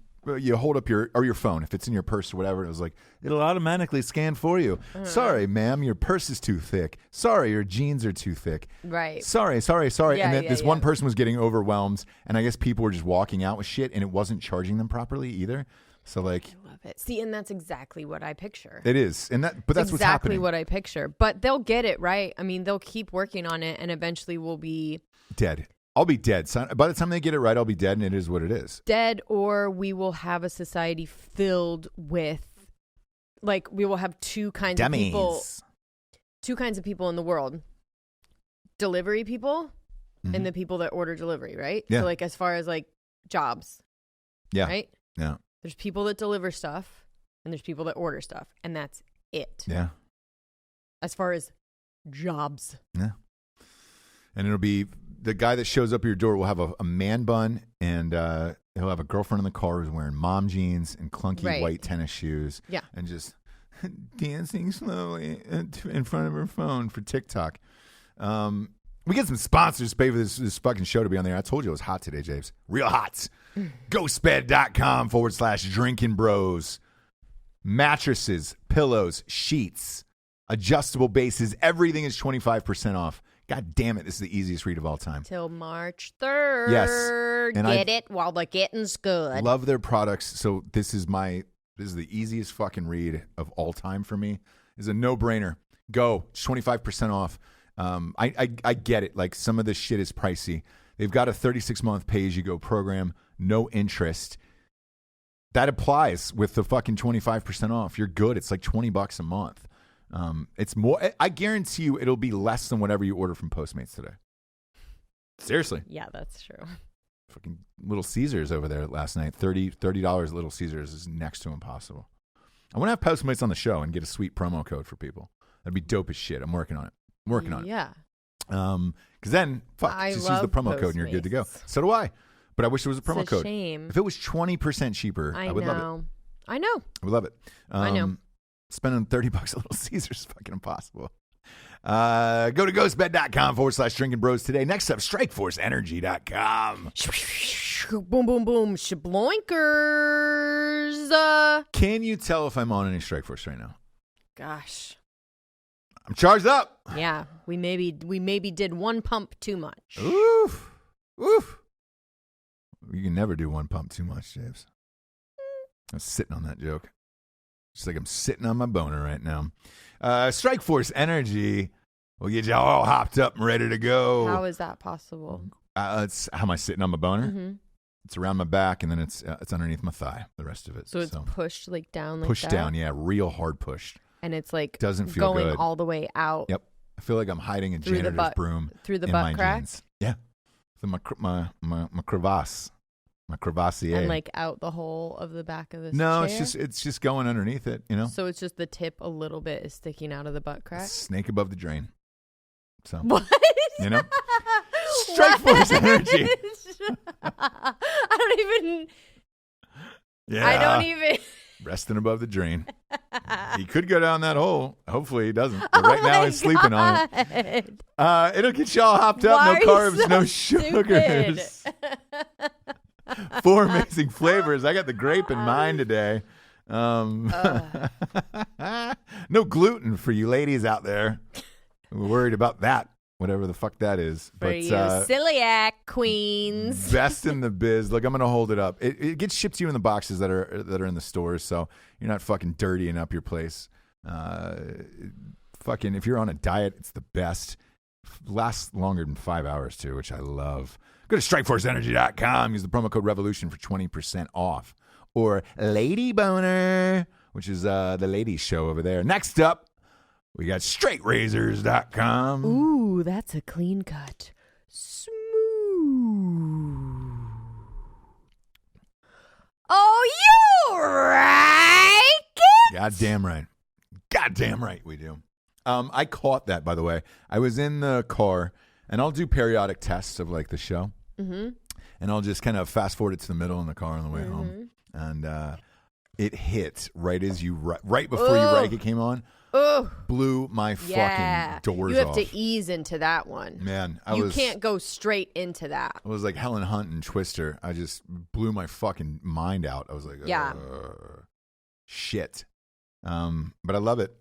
hold up your phone. If it's in your purse or whatever, it was like, it'll automatically scan for you. Sorry, ma'am, your purse is too thick. Sorry, your jeans are too thick. Right. Sorry. Yeah, and then this one person was getting overwhelmed. And I guess people were just walking out with shit and it wasn't charging them properly either. So I love it. See, and that's exactly what I picture. It is. But that's what's happening. Exactly what I picture. But they'll get it right. I mean, they'll keep working on it and eventually we'll be dead. I'll be dead. So by the time they get it right, I'll be dead and it is what it is. Dead, or we will have a society filled with we will have two kinds of people. Two kinds of people in the world. Delivery people and the people that order delivery, right? Yeah. So as far as jobs. Yeah. Right? Yeah. There's people that deliver stuff and there's people that order stuff, and that's it. Yeah. As far as jobs. Yeah. And it'll be the guy that shows up at your door will have a man bun and he'll have a girlfriend in the car who's wearing mom jeans and clunky white tennis shoes. Yeah. And just dancing slowly in front of her phone for TikTok. We get some sponsors to pay for this fucking show to be on there. I told you it was hot today, James. Real hot. GhostBed.com/Drinkin Bros. Mattresses, pillows, sheets, adjustable bases. Everything is 25% off. God damn it. This is the easiest read of all time. Till March 3rd. Yes. And get it while the getting's good. Love their products. So this is the easiest fucking read of all time for me. It's a no-brainer. Go. It's 25% off. I get it. Some of this shit is pricey. They've got a 36-month pay-as-you-go program, no interest. That applies with the fucking 25% off. You're good. It's $20 a month. It's more. I guarantee you, it'll be less than whatever you order from Postmates today. Seriously. Yeah, that's true. Fucking Little Caesars over there last night. $30 at Little Caesars is next to impossible. I want to have Postmates on the show and get a sweet promo code for people. That'd be dope as shit. I'm working on it. Yeah. Because then, just use the promo code and you're good to go. So do I. But I wish there was a promo code. Shame. If it was 20% cheaper, I would love it. I know. I would love it. I know. Spending $30 at Little Caesars is fucking impossible. Go to ghostbed.com/Drinkin Bros today. Next up, strikeforceenergy.com. Boom, boom, boom. Shabloinkers. Can you tell if I'm on any Strike Force right now? Gosh. I'm charged up. Yeah, we maybe did one pump too much. Oof. You can never do one pump too much, James. I'm sitting on that joke. Just like I'm sitting on my boner right now. Strike Force Energy will get you all hopped up and ready to go. How is that possible? It's how am I sitting on my boner? Mm-hmm. It's around my back, and then it's underneath my thigh. The rest of it. So it's pushed like down, like pushed that? down, yeah, real hard pushed. And it's like doesn't feel going good. all the way out. Yep, I feel like I'm hiding a janitor's broom through the in butt my crack. jeans. Yeah, my crevasse, my crevassier, and like out the hole of the back of the No, chair? it's just going underneath it. You know. So it's just the tip a little bit is sticking out of the butt crack. Snake above the drain. So what? You know. Strike Force Energy. I don't even. Yeah. I don't even. Resting above the drain. He could go down that hole. Hopefully he doesn't. But right now he's sleeping on it. It'll get you all hopped up. Why no carbs, so no sugars. 4 amazing flavors. I got the grape in mind today. No gluten for you ladies out there. We're worried about that. Whatever the fuck that is. For you celiac queens. Best in the biz. Look, I'm going to hold it up. It gets shipped to you in the boxes that are in the stores, so you're not fucking dirtying up your place. Fucking, if you're on a diet, it's the best. Lasts longer than 5 hours, too, which I love. Go to strikeforceenergy.com. Use the promo code REVOLUTION for 20% off. Or Lady Boner, which is the ladies show over there. Next up, we got straightrazors.com. Ooh, that's a clean cut. Smooth. Oh, you right? Goddamn right. Goddamn right we do. I caught that, by the way. I was in the car, and I'll do periodic tests of like the show. Mm-hmm. And I'll just kind of fast forward it to the middle in the car on the way home. And it hit right as right before you right it came on. Blew my fucking doors off. You have to ease into that one. Man, you can't go straight into that. I was like Helen Hunt and Twister. I just blew my fucking mind out. I was like, shit. But I love it.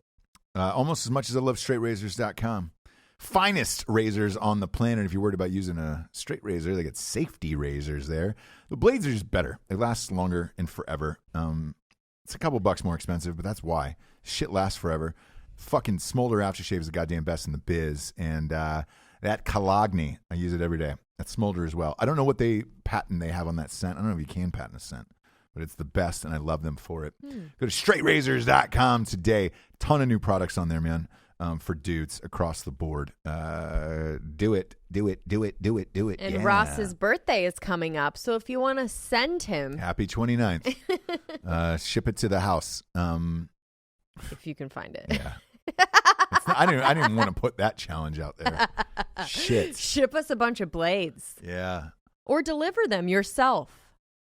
Almost as much as I love straightrazors.com. Finest razors on the planet. If you're worried about using a straight razor, they get safety razors there. The blades are just better. They last longer and forever. It's a couple bucks more expensive, but that's why. Shit lasts forever. Fucking Smolder aftershave is the goddamn best in the biz. And that Cologne, I use it every day. That Smolder as well. I don't know what patent they have on that scent. I don't know if you can patent a scent, but it's the best, and I love them for it. Go to straightrazors.com today. Ton of new products on there, man, for dudes across the board. Do it. And Ross's birthday is coming up, so if you want to send him... Happy 29th. Ship it to the house. If you can find it. Yeah. I didn't even want to put that challenge out there. Shit. Ship us a bunch of blades. Yeah. Or deliver them yourself,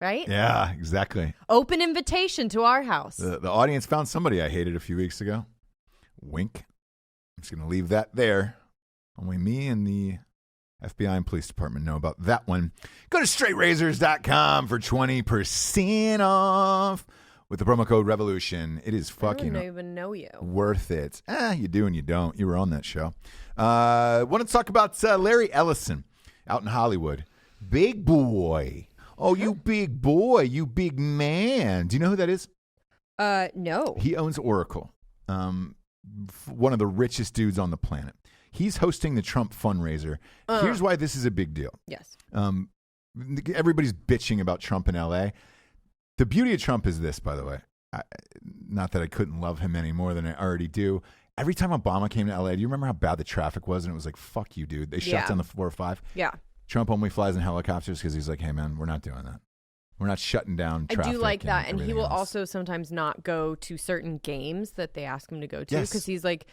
right? Yeah, exactly. Open invitation to our house. The audience found somebody I hated a few weeks ago. Wink. I'm just going to leave that there. Only me and the FBI and police department know about that one. Go to straightrazors.com for 20% off. With the promo code REVOLUTION. It is fucking I don't even know you. Worth it. You do and you don't. You were on that show. Want to talk about Larry Ellison out in Hollywood. Big boy. Oh, you big boy. You big man. Do you know who that is? No. He owns Oracle. One of the richest dudes on the planet. He's hosting the Trump fundraiser. Here's why this is a big deal. Yes. Everybody's bitching about Trump in L.A., the beauty of Trump is this, by the way. Not that I couldn't love him any more than I already do. Every time Obama came to L.A., do you remember how bad the traffic was? And it was like, fuck you, dude. They shut down the 405. Yeah. Trump only flies in helicopters because he's like, hey, man, we're not doing that. We're not shutting down traffic. I do like that. And he will else. Also sometimes not go to certain games that they ask him to go to because he's like,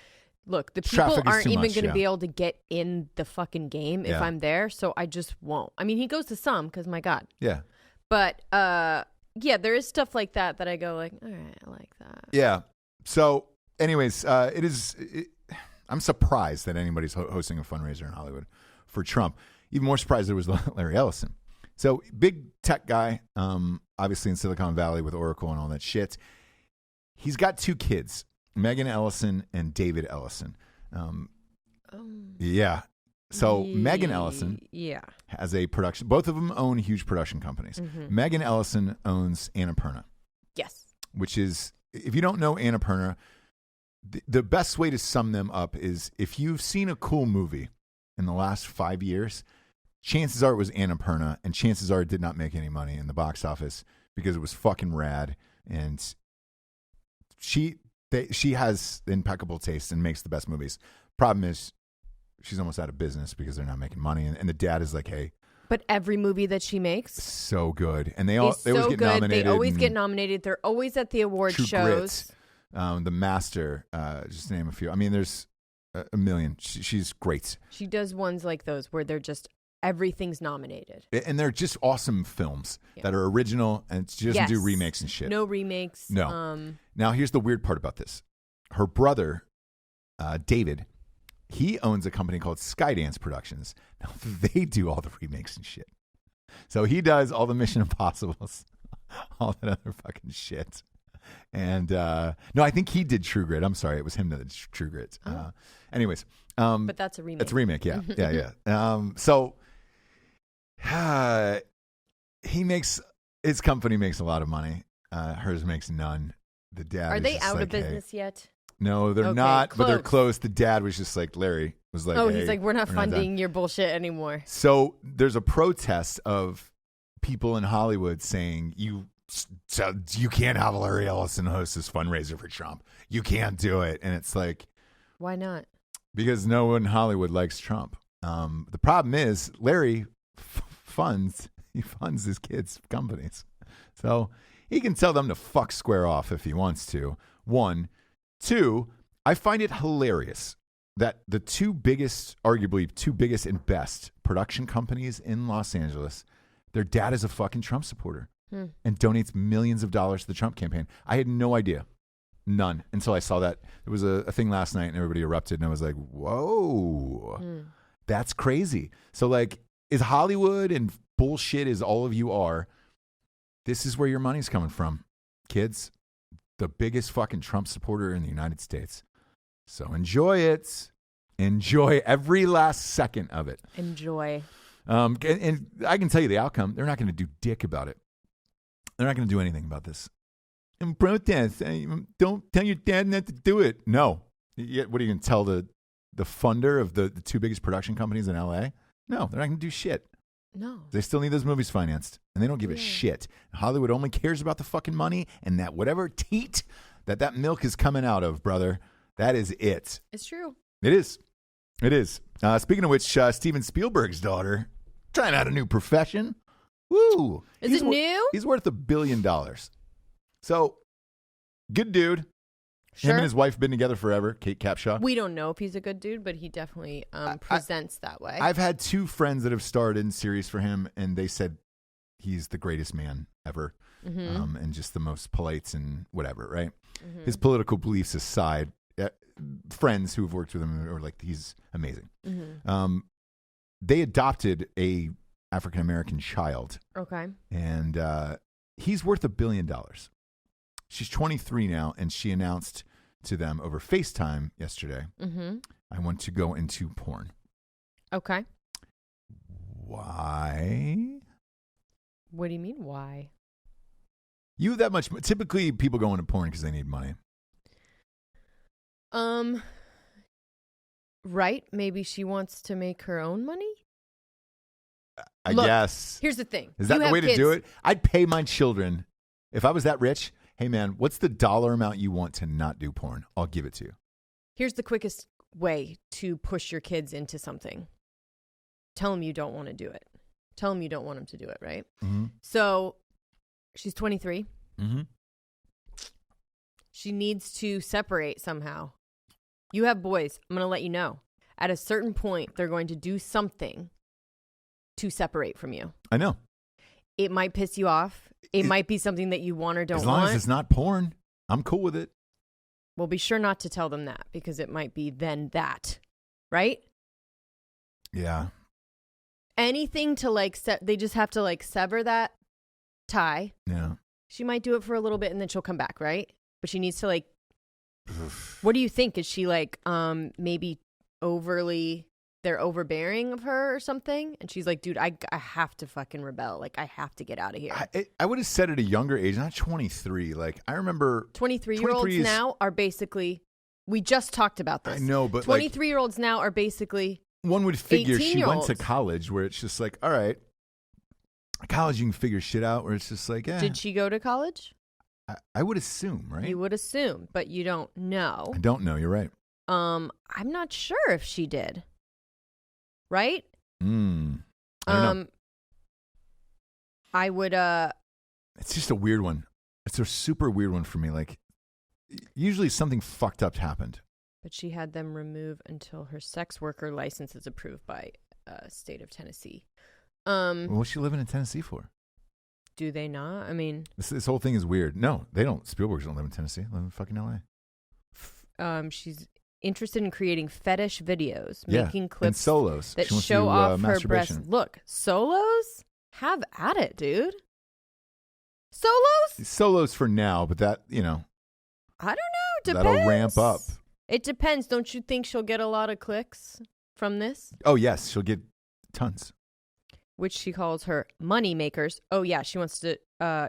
look, the Traffic people aren't even much, going to be able to get in the fucking game if I'm there. So I just won't. I mean, he goes to some because, my God. Yeah. But, yeah, there is stuff like that I go like, all right, I like that. Yeah. So, anyways, I'm surprised that anybody's hosting a fundraiser in Hollywood for Trump. Even more surprised it was Larry Ellison. So big tech guy, obviously in Silicon Valley with Oracle and all that shit. He's got 2 kids, Megan Ellison and David Ellison. Yeah. So Megan Ellison has a production. Both of them own huge production companies. Mm-hmm. Megan Ellison owns Annapurna. Yes. Which is, if you don't know Annapurna, the best way to sum them up is if you've seen a cool movie in the last 5 years, chances are it was Annapurna, and chances are it did not make any money in the box office because it was fucking rad. And she has impeccable taste and makes the best movies. Problem is, she's almost out of business because they're not making money. And the dad is like, hey. But every movie that she makes. So good. And they always get nominated. They always get nominated. They're always at the award shows. Grit, The Master, just to name a few. I mean, there's a million. She's great. She does ones like those where they're just, everything's nominated. And they're just awesome films that are original, and she doesn't do remakes and shit. No remakes. No. Now, here's the weird part about this. Her brother, David, he owns a company called Skydance Productions. Now, they do all the remakes and shit. So he does all the Mission Impossibles, all that other fucking shit. And no, I think he did True Grit. I'm sorry, it was him that did True Grit. Anyways, but that's a remake. It's a remake, yeah, yeah. So his company makes a lot of money. Hers makes none. The dad are they out like, of business yet? No, they're not, close. But they're close. The dad was just like, Larry was like, he's like, we're not funding your bullshit anymore. So there's a protest of people in Hollywood saying, you can't have Larry Ellison host this fundraiser for Trump. You can't do it. And it's like, why not? Because no one in Hollywood likes Trump. The problem is Larry funds his kids' companies. So he can tell them to fuck square off if he wants to. 1. 2, I find it hilarious that the arguably two biggest and best production companies in Los Angeles, their dad is a fucking Trump supporter and donates millions of dollars to the Trump campaign. I had no idea. None. Until I saw that. There was a thing last night and everybody erupted and I was like, whoa, that's crazy. So like, is Hollywood and bullshit as all of you are, this is where your money's coming from, kids. The biggest fucking Trump supporter in the United States. So enjoy it. Enjoy every last second of it. Enjoy. And I can tell you the outcome. They're not going to do dick about it. They're not going to do anything about this. And protest. Don't tell your dad not to do it. No. What are you going to tell the funder of the 2 biggest production companies in LA? No, they're not going to do shit. No. They still need those movies financed, and they don't give a shit. Hollywood only cares about the fucking money and that whatever teat that milk is coming out of, brother. That is it. It's true. It is. It is. Speaking of which, Steven Spielberg's daughter trying out a new profession. Woo! Is it new? He's worth $1 billion. So, good dude. Sure. Him and his wife have been together forever, Kate Capshaw. We don't know if he's a good dude, but he definitely presents that way. I've had 2 friends that have starred in series for him, and they said he's the greatest man ever, and just the most polite and whatever, right? Mm-hmm. His political beliefs aside, friends who have worked with him are like, he's amazing. Mm-hmm. They adopted a African-American child. Okay. And he's worth $1 billion. She's 23 now, and she announced to them over FaceTime yesterday, I want to go into porn. Okay. Why? What do you mean, why? You have that much. Typically, people go into porn because they need money. Right? Maybe she wants to make her own money? I guess. Here's the thing. Is that the way to do it? I'd pay my children. If I was that rich, hey, man, what's the dollar amount you want to not do porn? I'll give it to you. Here's the quickest way to push your kids into something. Tell them you don't want to do it. Tell them you don't want them to do it, right? Mm-hmm. So she's 23. Mm-hmm. She needs to separate somehow. You have boys. I'm going to let you know. At a certain point, they're going to do something to separate from you. I know. It might piss you off. It might be something that you want or don't want. As long as it's not porn, I'm cool with it. Well, be sure not to tell them that because it might be then that, right? Yeah. Anything to like, they just have to like sever that tie. Yeah. She might do it for a little bit and then she'll come back, right? But she needs to like, what do you think? Is she like, maybe they're overbearing of her or something? And she's like, dude, I have to fucking rebel. Like, I have to get out of here. I would have said at a younger age, not 23. Like, I remember 23-year-olds now are basically, we just talked about this. I know, but 23-year-olds now are basically one would figure she went to 18-year-olds. college where it's just like, all right, college you can figure shit out where it's just like, Did she go to college? I would assume, right? You would assume, but you don't know. I don't know. You're right. I'm not sure if she did. Right? I don't know. I would It's just a weird one. It's a super weird one for me. Like, usually something fucked up happened. But she had them remove until her sex worker license is approved by state of Tennessee. What was she living in Tennessee for? Do they not? I mean, this whole thing is weird. No, they don't. Spielbergs don't live in Tennessee. They live in fucking LA. She's interested in creating fetish videos, Yeah, making and clips solos. that She wants to show do, off her masturbation. breasts. Look, solos? Have at it, dude. Solos? Solos for now, but that, I don't know. Depends. that'll ramp up. It depends. Don't you think she'll get a lot of clicks from this? Oh, yes. She'll get tons. Which she calls her money makers. Oh, yeah. She wants to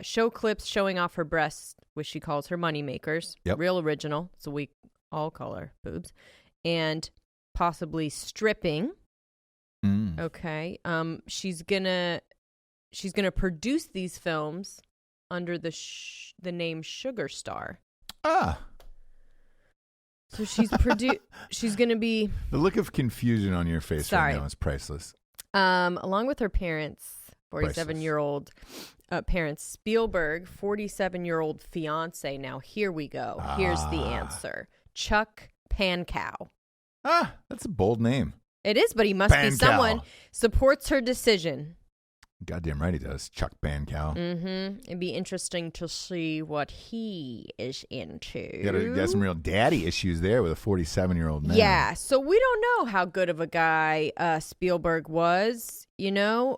show clips showing off her breasts, which she calls her money makers. Yep. Real original. So we all call her boobs. And possibly stripping. Okay. She's gonna produce these films under the name Sugar Star. Ah. So she's gonna be. The look of confusion on your face Sorry. right now is priceless. Along with her parents, 47-year-old parents, Spielberg, 47-year-old fiance. Now here we go. Here's the answer: Chuck Pankow. Ah, that's a bold name. It is, but he must be Pankow. someone supports her decision. Goddamn right he does. Chuck Pankow. Mm-hmm. It'd be interesting to see what he is into. You got some real daddy issues there with a 47-year-old man. Yeah, so we don't know how good of a guy Spielberg was,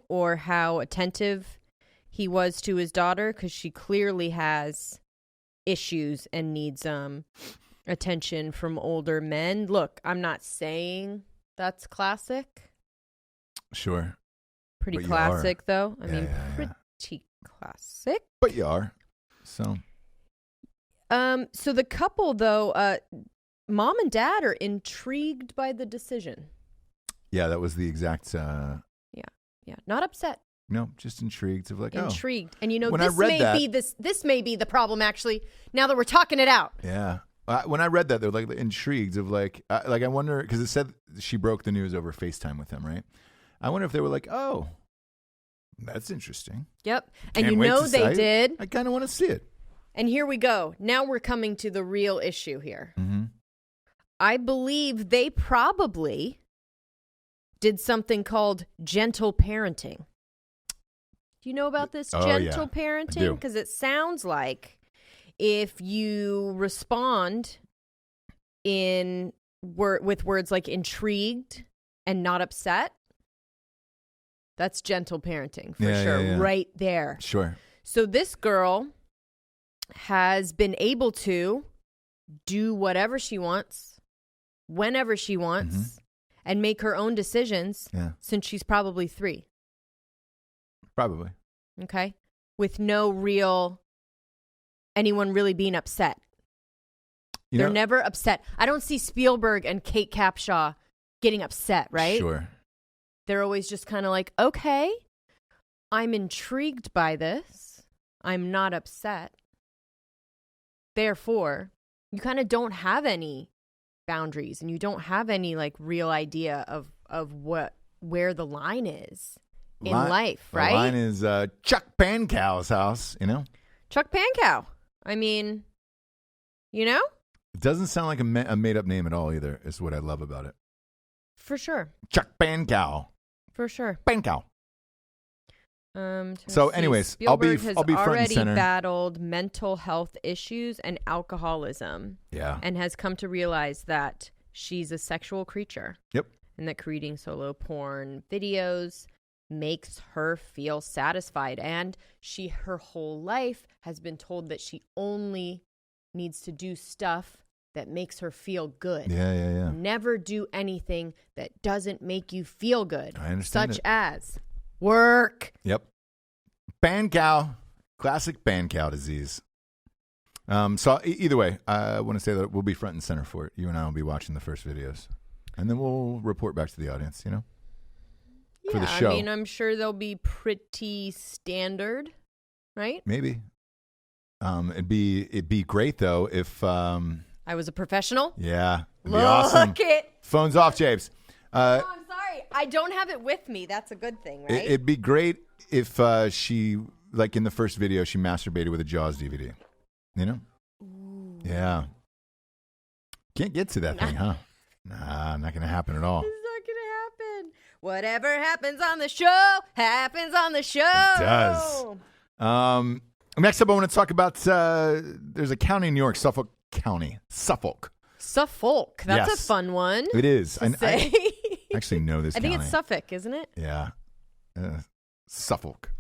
or how attentive he was to his daughter, because she clearly has issues and needs attention from older men. Look, I'm not saying that's classic. Sure. Pretty But classic, though. I mean, yeah. pretty classic. But you are. So the couple, though, mom and dad are intrigued by the decision. yeah, that was the exact Yeah, not upset. no, just intrigued of like, Intrigued. And When I read that- this may be the problem, actually, now that we're talking it out. yeah. When I read that, they're like intrigued of like I wonder, because it said she broke the news over FaceTime with him, right? I wonder if they were like, oh, that's interesting. Yep. And Can't wait to they see it. did. I kind of want to see it. And here we go. Now we're coming to the real issue here. Mm-hmm. I believe they probably did something called gentle parenting. Do you know about this gentle parenting? Because it sounds like if you respond with words like intrigued and not upset, that's gentle parenting for sure. Yeah. Right there. Sure. So this girl has been able to do whatever she wants, whenever she wants, and make her own decisions since she's probably 3. Probably. Okay? With no anyone really being upset. They're never upset. I don't see Spielberg and Kate Capshaw getting upset, right? Sure. They're always just kind of like, okay, I'm intrigued by this. I'm not upset. Therefore, you kind of don't have any boundaries and you don't have any like real idea of where the line is in life, right? The line is Chuck Pankow's house, Chuck Pankow. I mean, It doesn't sound like a made-up name at all either, is what I love about it. For sure. Chuck Pankow. For sure. Pankow. So, anyways, I'll be front and already center. battled mental health issues and alcoholism. Yeah. And has come to realize that she's a sexual creature. Yep. And that creating solo porn videos makes her feel satisfied. And her whole life has been told that she only needs to do stuff that makes her feel good. Yeah. Never do anything that doesn't make you feel good. I understand Such as work. Yep. Band cow. Classic band cow disease. So either way, I want to say that we'll be front and center for it. You and I will be watching the first videos. And then we'll report back to the audience, Yeah, for the show. I mean, I'm sure they'll be pretty standard, right? Maybe. It'd be great though if I was a professional. Yeah. It'd be Look awesome. it. Phone's off, James. I'm sorry. I don't have it with me. That's a good thing, right? It'd be great if she, like in the first video, she masturbated with a Jaws DVD. Ooh. Yeah. Can't get to that thing, huh? Nah, not going to happen at all. It's not going to happen. Whatever happens on the show, happens on the show. It does. Next up, I want to talk about, there's a county in New York, Suffolk County. Suffolk. That's Yes. a fun one. It is. I actually know this county. think it's Suffolk, isn't it? Yeah. Suffolk.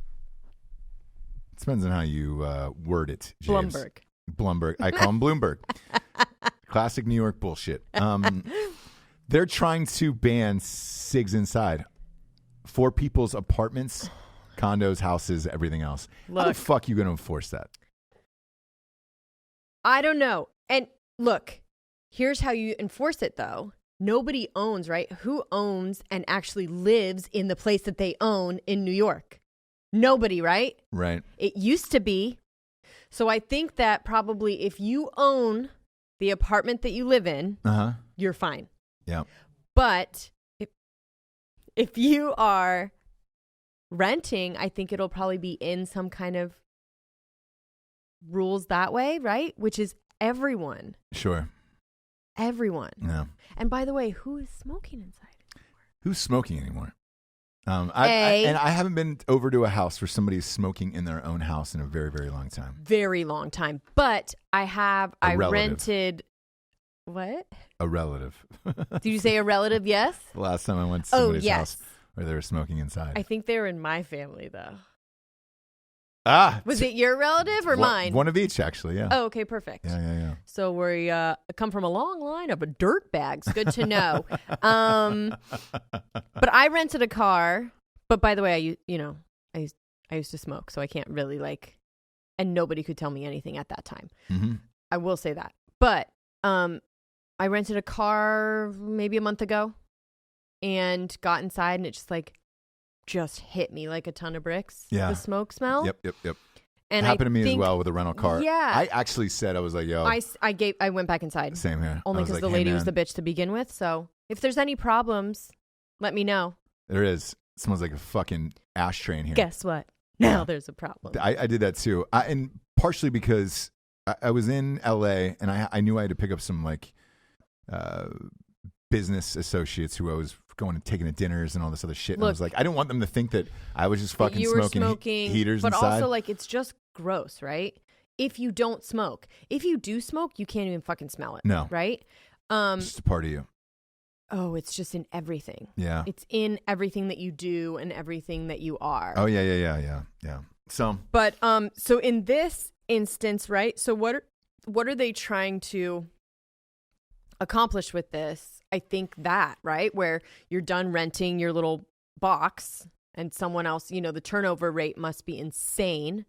It depends on how you word it, James. Blumberg. I call him Bloomberg. Classic New York bullshit. They're trying to ban cigs inside for people's apartments, condos, houses, everything else. How the fuck are you going to enforce that? I don't know. And look, here's how you enforce it, though. Nobody owns, right? Who owns and actually lives in the place that they own in New York? Nobody, right? Right. It used to be. So I think that probably if you own the apartment that you live in, you're fine. Yeah. But if you are renting, I think it'll probably be in some kind of rules that way, right? Which is everyone. Sure. Everyone. Yeah. And by the way, who is smoking inside anymore? Who's smoking anymore? I haven't been over to a house where somebody's smoking in their own house in a very, very long time. Very long time. But I rented. What? A relative. Did you say a relative? Yes. The last time I went to somebody's house where they were smoking inside. I think they were in my family, though. Was it your relative or mine? One of each, actually, yeah. Oh, okay, perfect. Yeah. So we come from a long line of dirt bags. Good to know. But I rented a car. But by the way, I used to smoke, so I can't really and nobody could tell me anything at that time. Mm-hmm. I will say that. But I rented a car maybe a month ago and got inside, and it just hit me like a ton of bricks. Yeah. The smoke smell. Yep. And it happened to me as well with a rental car. Yeah. I actually said, I was like, yo. I went back inside. Same here. Only because the lady was the bitch to begin with. So if there's any problems, let me know. There is. It smells like a fucking ashtray in here. Guess what? Now there's a problem. I did that too. And partially because I was in LA and I knew I had to pick up some business associates who I was going and taking to dinners and all this other shit. And I was like, I didn't want them to think that I was just fucking smoking heaters but inside. Also, it's just gross, right? If you don't smoke. If you do smoke, you can't even fucking smell it. No. Right? It's just a part of you. Oh, it's just in everything. Yeah. It's in everything that you do and everything that you are. Oh, yeah. So. But, so in this instance, right? So what are they trying to accomplish with this? I think that, right? Where you're done renting your little box and someone else, the turnover rate must be insane.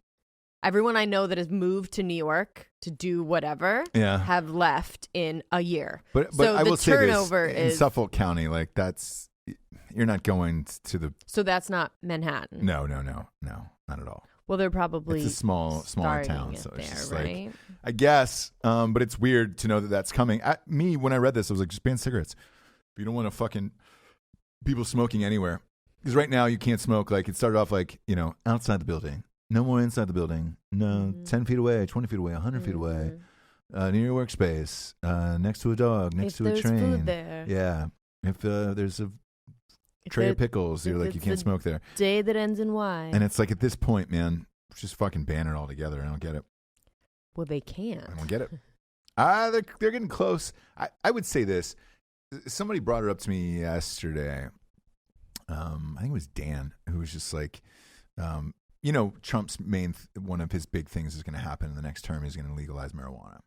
Everyone I know that has moved to New York to do whatever have left in a year. But so I will say this, is in Suffolk County, that's, you're not going to the. So that's not Manhattan. No, not at all. Well, they're probably it's a smaller town, so it's just right? I guess. But it's weird to know that that's coming. When I read this, I was like, just ban cigarettes. But you don't want to fucking people smoking anywhere because right now you can't smoke. It started off outside the building, no more inside the building. No, 10 feet away, 20 feet away, 100 feet away, near your workspace, next to a dog, next to a train. Food there. Yeah, if there's a tray of pickles. You're like, you can't smoke there. Day that ends in Y. And it's like, at this point, man, just fucking ban it all together. I don't get it. Well, they can't. I don't get it. They're getting close. I would say this. Somebody brought it up to me yesterday. I think it was Dan, who was just like, Trump's one of his big things is going to happen in the next term. He's going to legalize marijuana.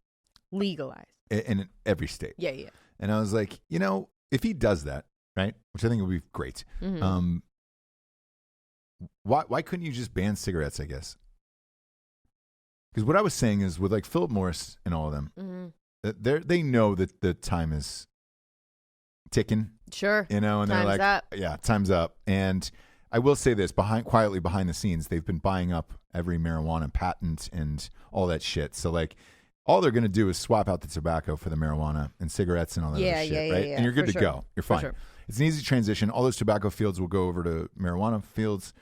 Legalize. In every state. Yeah, yeah. And I was like, if he does that, right, which I think would be great, why couldn't you just ban cigarettes, I guess? Because what I was saying is with like Philip Morris and all of them, they know that the time is ticking. Sure. And they're like, up. Yeah, time's up. And I will say this, quietly behind the scenes, they've been buying up every marijuana patent and all that shit. So like, all they're going to do is swap out the tobacco for the marijuana and cigarettes and all that other shit, right? Yeah, and you're good to sure. go. You're fine. Sure. It's an easy transition. All those tobacco fields will go over to marijuana fields.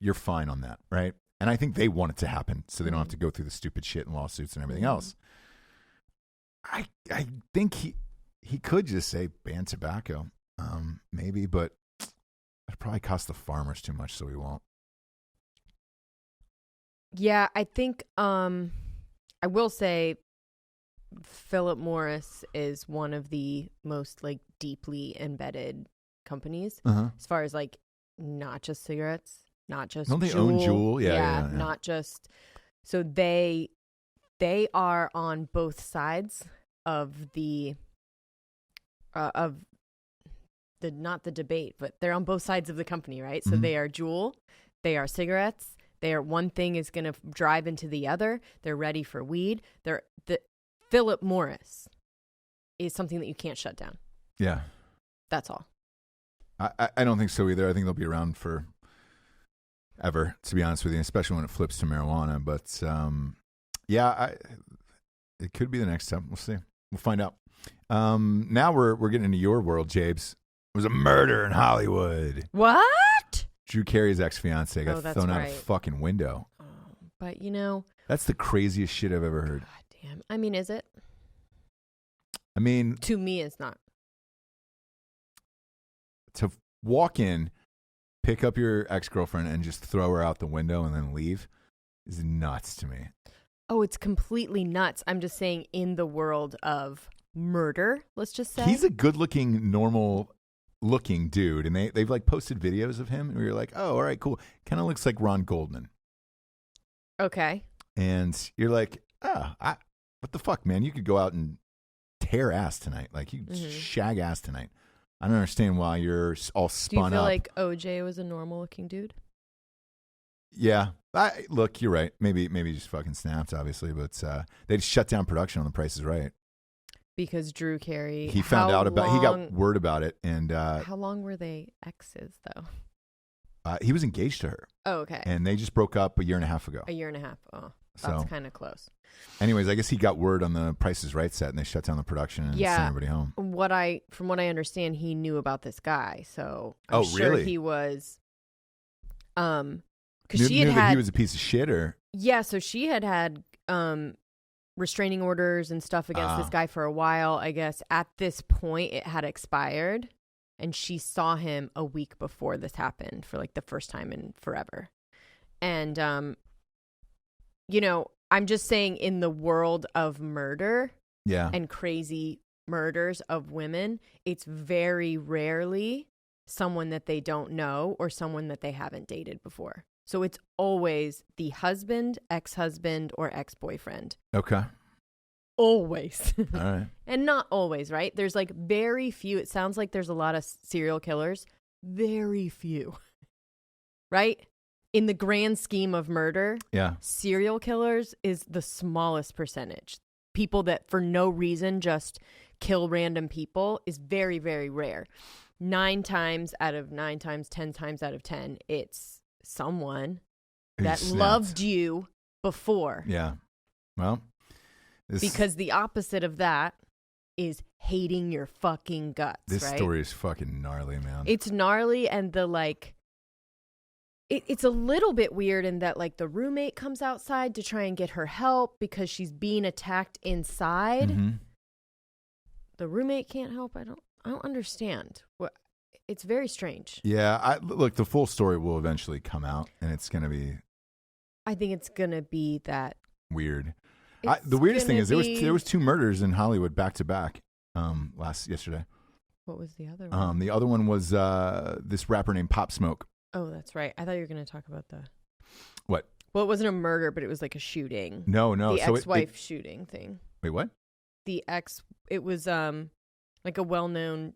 You're fine on that, right? And I think they want it to happen so they don't have to go through the stupid shit and lawsuits and everything else. I think he could just say ban tobacco, maybe, but it'd probably cost the farmers too much, so we won't. Yeah, I think I will say Philip Morris is one of the most like deeply embedded companies as far as like not just cigarettes, not just don't they Juul. own Juul? Yeah. Not just so they are on both sides of the not the debate, but they're on both sides of the company, right? So they are Juul, they are cigarettes. One thing is going to drive into the other. They're ready for weed. Philip Morris is something that you can't shut down. Yeah. That's all. I don't think so either. I think they'll be around for ever, to be honest with you, especially when it flips to marijuana. But it could be the next step. We'll see. We'll find out. Now we're getting into your world, Jabes. It was a murder in Hollywood. What? Drew Carey's ex-fiance got thrown out a fucking window. Oh, but that's the craziest shit I've ever heard. God damn. I mean, is it? I mean, to me, it's not. To walk in, pick up your ex-girlfriend and just throw her out the window and then leave is nuts to me. Oh, it's completely nuts. I'm just saying in the world of murder, let's just say. He's a good-looking, normal-looking dude, and they've like posted videos of him, and you're like, oh, all right, cool. Kind of looks like Ron Goldman. Okay. And you're like, what the fuck, man? You could go out and tear ass tonight. Like, you shag ass tonight. I don't understand why you're all spun up. Do you feel like OJ was a normal-looking dude? Yeah. Look, you're right. Maybe he just fucking snapped, obviously, but they just shut down production on The Price is Right. Because Drew Carey, he found out about. He got word about it, and how long were they exes though? He was engaged to her. Oh, okay. And they just broke up a year and a half ago. A year and a half. Oh, that's kind of close. Anyways, I guess he got word on the Price is Right set, and they shut down the production and sent everybody home. From what I understand, he knew about this guy, so I'm sure really? he was. Because knew that he was a piece of shit, or so she had restraining orders and stuff against this guy for a while. I guess at this point it had expired, and she saw him a week before this happened for like the first time in forever. And I'm just saying, in the world of murder and crazy murders of women, it's very rarely someone that they don't know or someone that they haven't dated before. So it's always the husband, ex-husband, or ex-boyfriend. Okay. Always. All right. And not always, right? There's like very few. It sounds like there's a lot of serial killers. Very few. Right? In the grand scheme of murder, serial killers is the smallest percentage. People that for no reason just kill random people is very, very rare. 10 times out of 10, it's someone that loved you before. Yeah. Well, because the opposite of that is hating your fucking guts. This right? story is fucking gnarly, man. It's gnarly, and it's a little bit weird in that like the roommate comes outside to try and get her help because she's being attacked inside. The roommate can't help. I don't understand. it's very strange. Yeah, look, the full story will eventually come out, and it's going to be... I think it's going to be that... Weird. The weirdest thing is there was 2 murders in Hollywood back to back yesterday. What was the other one? The other one was this rapper named Pop Smoke. Oh, that's right. I thought you were going to talk about the... What? Well, it wasn't a murder, but it was like a shooting. No. The ex-wife shooting thing. Wait, what? It was like a well-known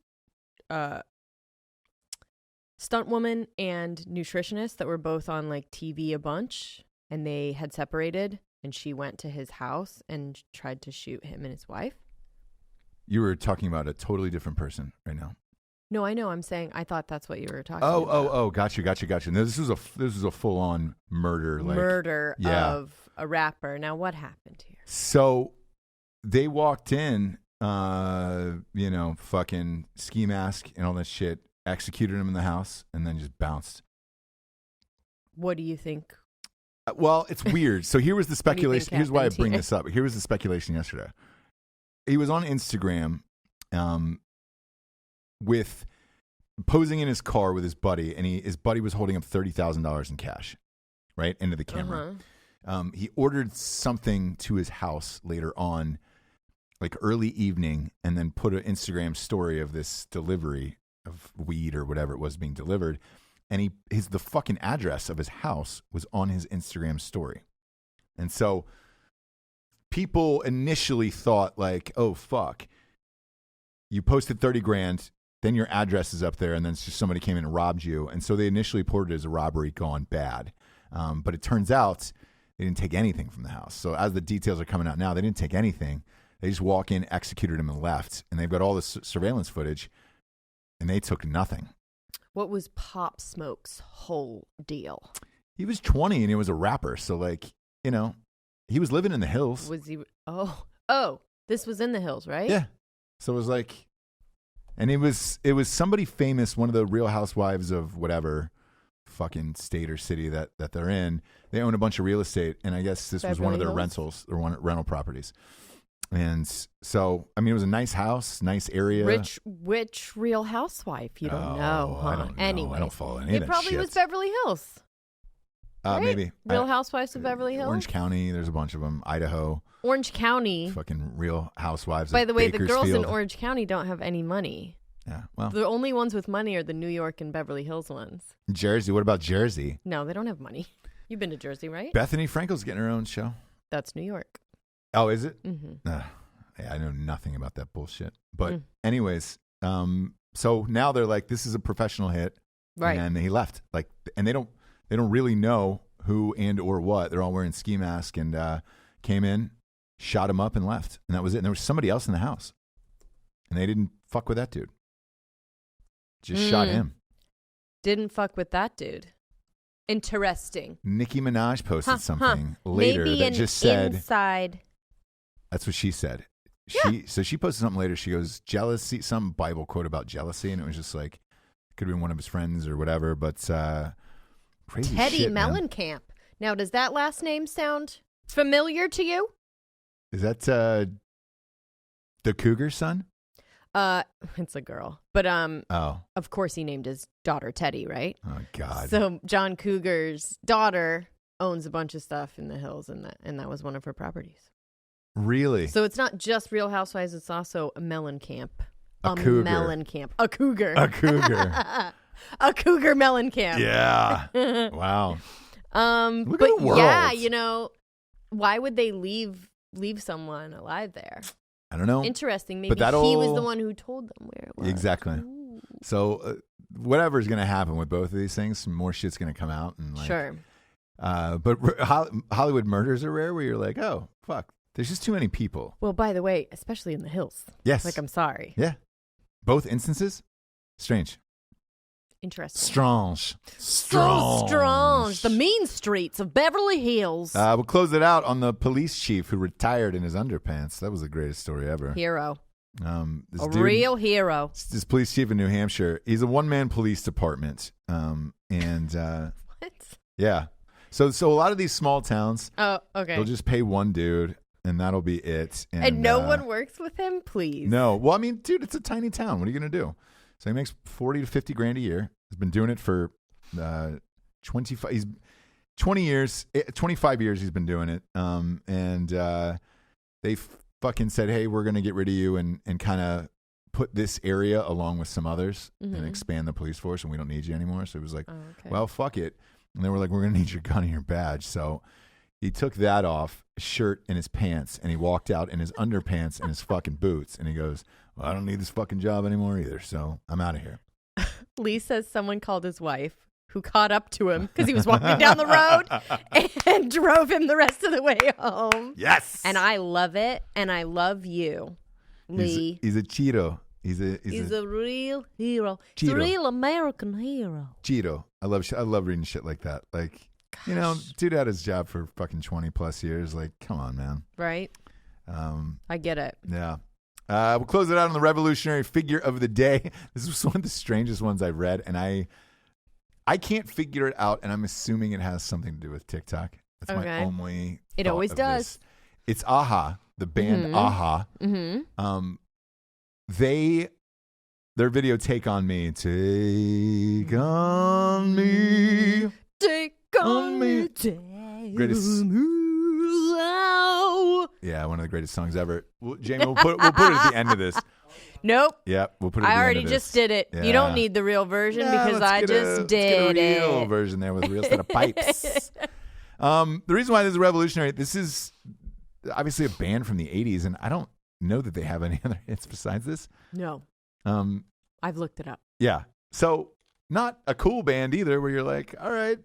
stunt woman and nutritionist that were both on like TV a bunch, and they had separated, and she went to his house and tried to shoot him and his wife. You were talking about a totally different person right now. No, I know. I'm saying I thought that's what you were talking about. Oh, gotcha. No, this was a full-on murder. Of a rapper. Now, what happened here? So they walked in, fucking ski mask and all that shit, executed him in the house, and then just bounced. What do you think? Well, it's weird. So here was the speculation. Here's why I bring this up. Here was the speculation yesterday. He was on Instagram with posing in his car with his buddy, and his buddy was holding up $30,000 in cash, right, into the camera. He ordered something to his house later on, like early evening, and then put an Instagram story of this delivery of weed or whatever it was being delivered. And the fucking address of his house was on his Instagram story. And so people initially thought like, oh, fuck, you posted 30 grand, then your address is up there, and then it's just somebody came in and robbed you. And so they initially reported it as a robbery gone bad. But it turns out they didn't take anything from the house. So as the details are coming out now, they didn't take anything. They just walk in, executed him, and left. And they've got all this surveillance footage, and they took nothing. What was Pop Smoke's whole deal? He was 20, and he was a rapper. So, he was living in the hills. Was he? Oh, this was in the hills, right? Yeah. So it was like... And it was somebody famous, one of the Real Housewives of whatever fucking state or city that they're in. They own a bunch of real estate, and I guess this was one of their rentals or rental properties. And so, I mean, it was a nice house, nice area. Which Real Housewife? You don't know, huh? I don't know. Anyway, I don't follow any of that shit. It probably was Beverly Hills. Right? Maybe. Real Housewives of Beverly Hills? Orange County, there's a bunch of them. Idaho. Orange County. Fucking Real Housewives By the way, the girls in Bakersfield. Orange County don't have any money. Yeah, well. The only ones with money are the New York and Beverly Hills ones. Jersey, what about Jersey? No, they don't have money. You've been to Jersey, right? Bethany Frankel's getting her own show. That's New York. Oh, is it? Mm-hmm. I know nothing about that bullshit. But anyways, so now they're like, this is a professional hit. Right. And he left. And they don't really know who and or what. They're all wearing ski masks and came in, shot him up and left. And that was it. And there was somebody else in the house. And they didn't fuck with that dude. Just shot him. Didn't fuck with that dude. Interesting. Nicki Minaj posted something later Maybe that just said... inside. That's what she said. Yeah. So she posted something later. She goes, jealousy, some Bible quote about jealousy. And it was just like, could have been one of his friends or whatever. But crazy Teddy shit, Mellencamp. Man. Now, does that last name sound familiar to you? Is that the Cougar's son? It's a girl. But of course he named his daughter Teddy, right? Oh God. So John Cougar's daughter owns a bunch of stuff in the hills, and that was one of her properties. Really? So it's not just Real Housewives, it's also a Mellencamp. A cougar. Mellencamp. A cougar. A cougar. A cougar Mellencamp. Yeah. Wow. Look but at the world. Yeah, why would they leave someone alive there? I don't know. Interesting. Maybe he was the one who told them where it was. Exactly. Ooh. So whatever's going to happen with both of these things, some more shit's going to come out. And sure. But Hollywood murders are rare where you're like, oh, fuck. There's just too many people. Well, by the way, especially in the hills. Yes. I'm sorry. Yeah. Both instances? Strange. Interesting. Strange. So strange. The mean streets of Beverly Hills. We'll close it out on the police chief who retired in his underpants. That was the greatest story ever. Hero. Real hero. This police chief in New Hampshire. He's a one-man police department. What? Yeah. So a lot of these small towns. Oh, okay. They'll just pay one dude, and that'll be it. And no one works with him, please. No. Well, I mean, dude, it's a tiny town. What are you gonna do? So he makes 40 to 50 grand a year. He's been doing it for 25 years, 25 years he's been doing it. They fucking said, hey, we're going to get rid of you and kind of put this area along with some others and expand the police force, and we don't need you anymore. So it was like, well, fuck it. And they were like, we're going to need your gun and your badge. So he took that off, his shirt and his pants, and he walked out in his underpants and his fucking boots. And he goes, well, I don't need this fucking job anymore either, so I'm out of here. Lee says someone called his wife, who caught up to him because he was walking down the road and drove him the rest of the way home. Yes. And I love it, and I love you, Lee. He's a Cheeto. He's a real hero. Cheeto. He's a real American hero. Cheeto. I love reading shit like that. Like, you know, dude had his job for fucking 20 plus years. Like, come on, man. Right. I get it. Yeah. We'll close it out on the revolutionary figure of the day. This was one of the strangest ones I've read, and I can't figure it out, and I'm assuming it has something to do with TikTok. That's my only. It always does. This. It's Aha, the band Aha. Mm-hmm. Their video "Take on Me," take on me, take on me, greatest. Yeah, one of the greatest songs ever. Jamie, we'll put it at the end of this. Nope. Yeah, we'll put it at the end of this. I already just did it. Yeah. You don't need the real version because I just did it. Real version there with a real set of pipes. The reason why this is revolutionary, this is obviously a band from the 80s, and I don't know that they have any other hits besides this. No. I've looked it up. Yeah. So not a cool band either where you're like, all right.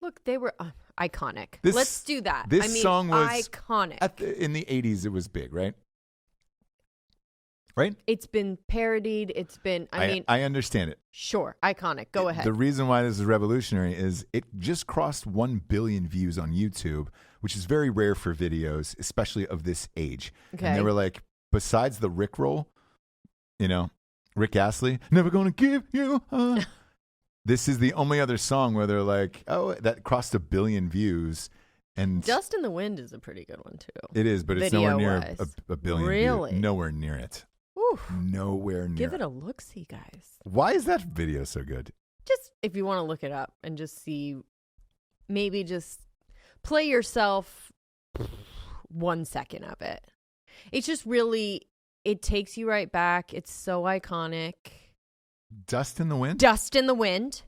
Look, they were iconic. Let's do that. This song was iconic. In the 80s, it was big, right? Right? It's been parodied. It's been, I understand it. Sure. Iconic. Go ahead. The reason why this is revolutionary is it just crossed 1 billion views on YouTube, which is very rare for videos, especially of this age. Okay. And they were like, besides the Rickroll, you know, Rick Astley, never gonna give you a... This is the only other song where they're like, oh, that crossed 1 billion views. And Dust in the Wind is a pretty good one, too. It is, but it's nowhere near a billion really? Views. Nowhere near it. Oof. Nowhere near Give it a look-see, guys. Why is that video so good? Just if you want to look it up and just see, maybe just play yourself 1 second of it. It's just really, it takes you right back. It's so iconic. Dust in the Wind? Dust in the Wind.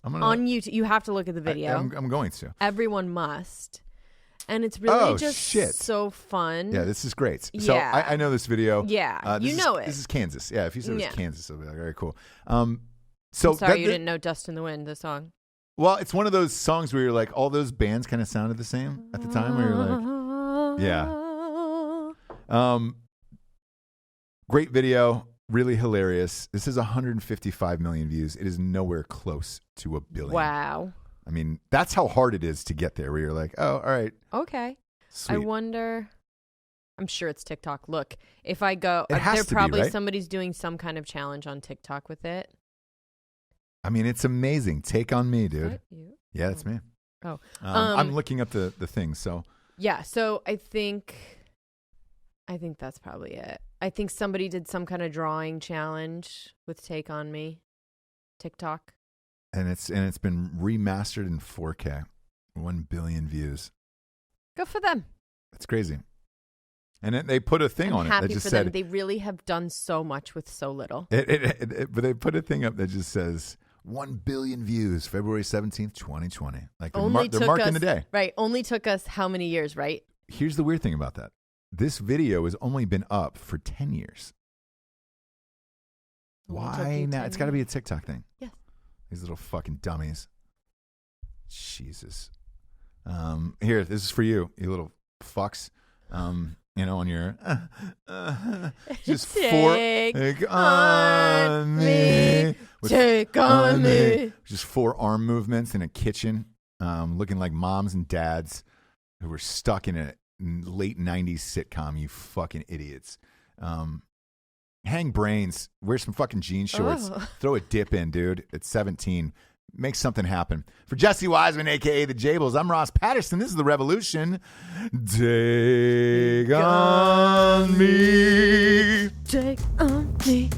On YouTube. You have to look at the video. I'm going to. Everyone must. And it's really so fun. Yeah, this is great. So I know this video. Yeah, you know it. This is Kansas. Yeah, if you said it was Kansas, I'll be like, all right, cool. So I'm sorry you didn't know Dust in the Wind, the song. Well, it's one of those songs where you're like, all those bands kind of sounded the same at the time. Where you're like, yeah. Great video. Really hilarious. This is 155 million views. It is nowhere close to 1 billion. Wow. I mean, that's how hard it is to get there, where you're like, oh, all right. Okay. Sweet. I wonder, I'm sure it's TikTok. Look, if I go, there probably somebody's doing some kind of challenge on TikTok with it. I mean, it's amazing. Take on Me, dude. Is that you? Yeah, that's me. Oh. I'm looking up the thing, so. Yeah, so I think that's probably it. I think somebody did some kind of drawing challenge with Take on Me, TikTok. And it's been remastered in 4K, 1 billion vieys. Good for them. That's crazy. And they put a thing on it that just said, they really have done so much with so little. But they put a thing up that just says 1 billion views, February 17th, 2020. Like they're marking the day. Right. Only took us how many years, right? Here's the weird thing about that. This video has only been up for 10 years. Why now? It's got to be a TikTok thing. Yes. These little fucking dummies. Jesus. Here, this is for you, you little fucks. You know, on your just take on me, take on me. Just 4 arm movements in a kitchen, looking like moms and dads who were stuck in a late 90s sitcom, you fucking idiots. Hang brains, wear some fucking jean shorts, throw a dip in, dude. At 17, make something happen. For Jessie Wiseman, a.k.a. the Jables, I'm Ross Patterson. This is The Revolution. Take on me. Take on me.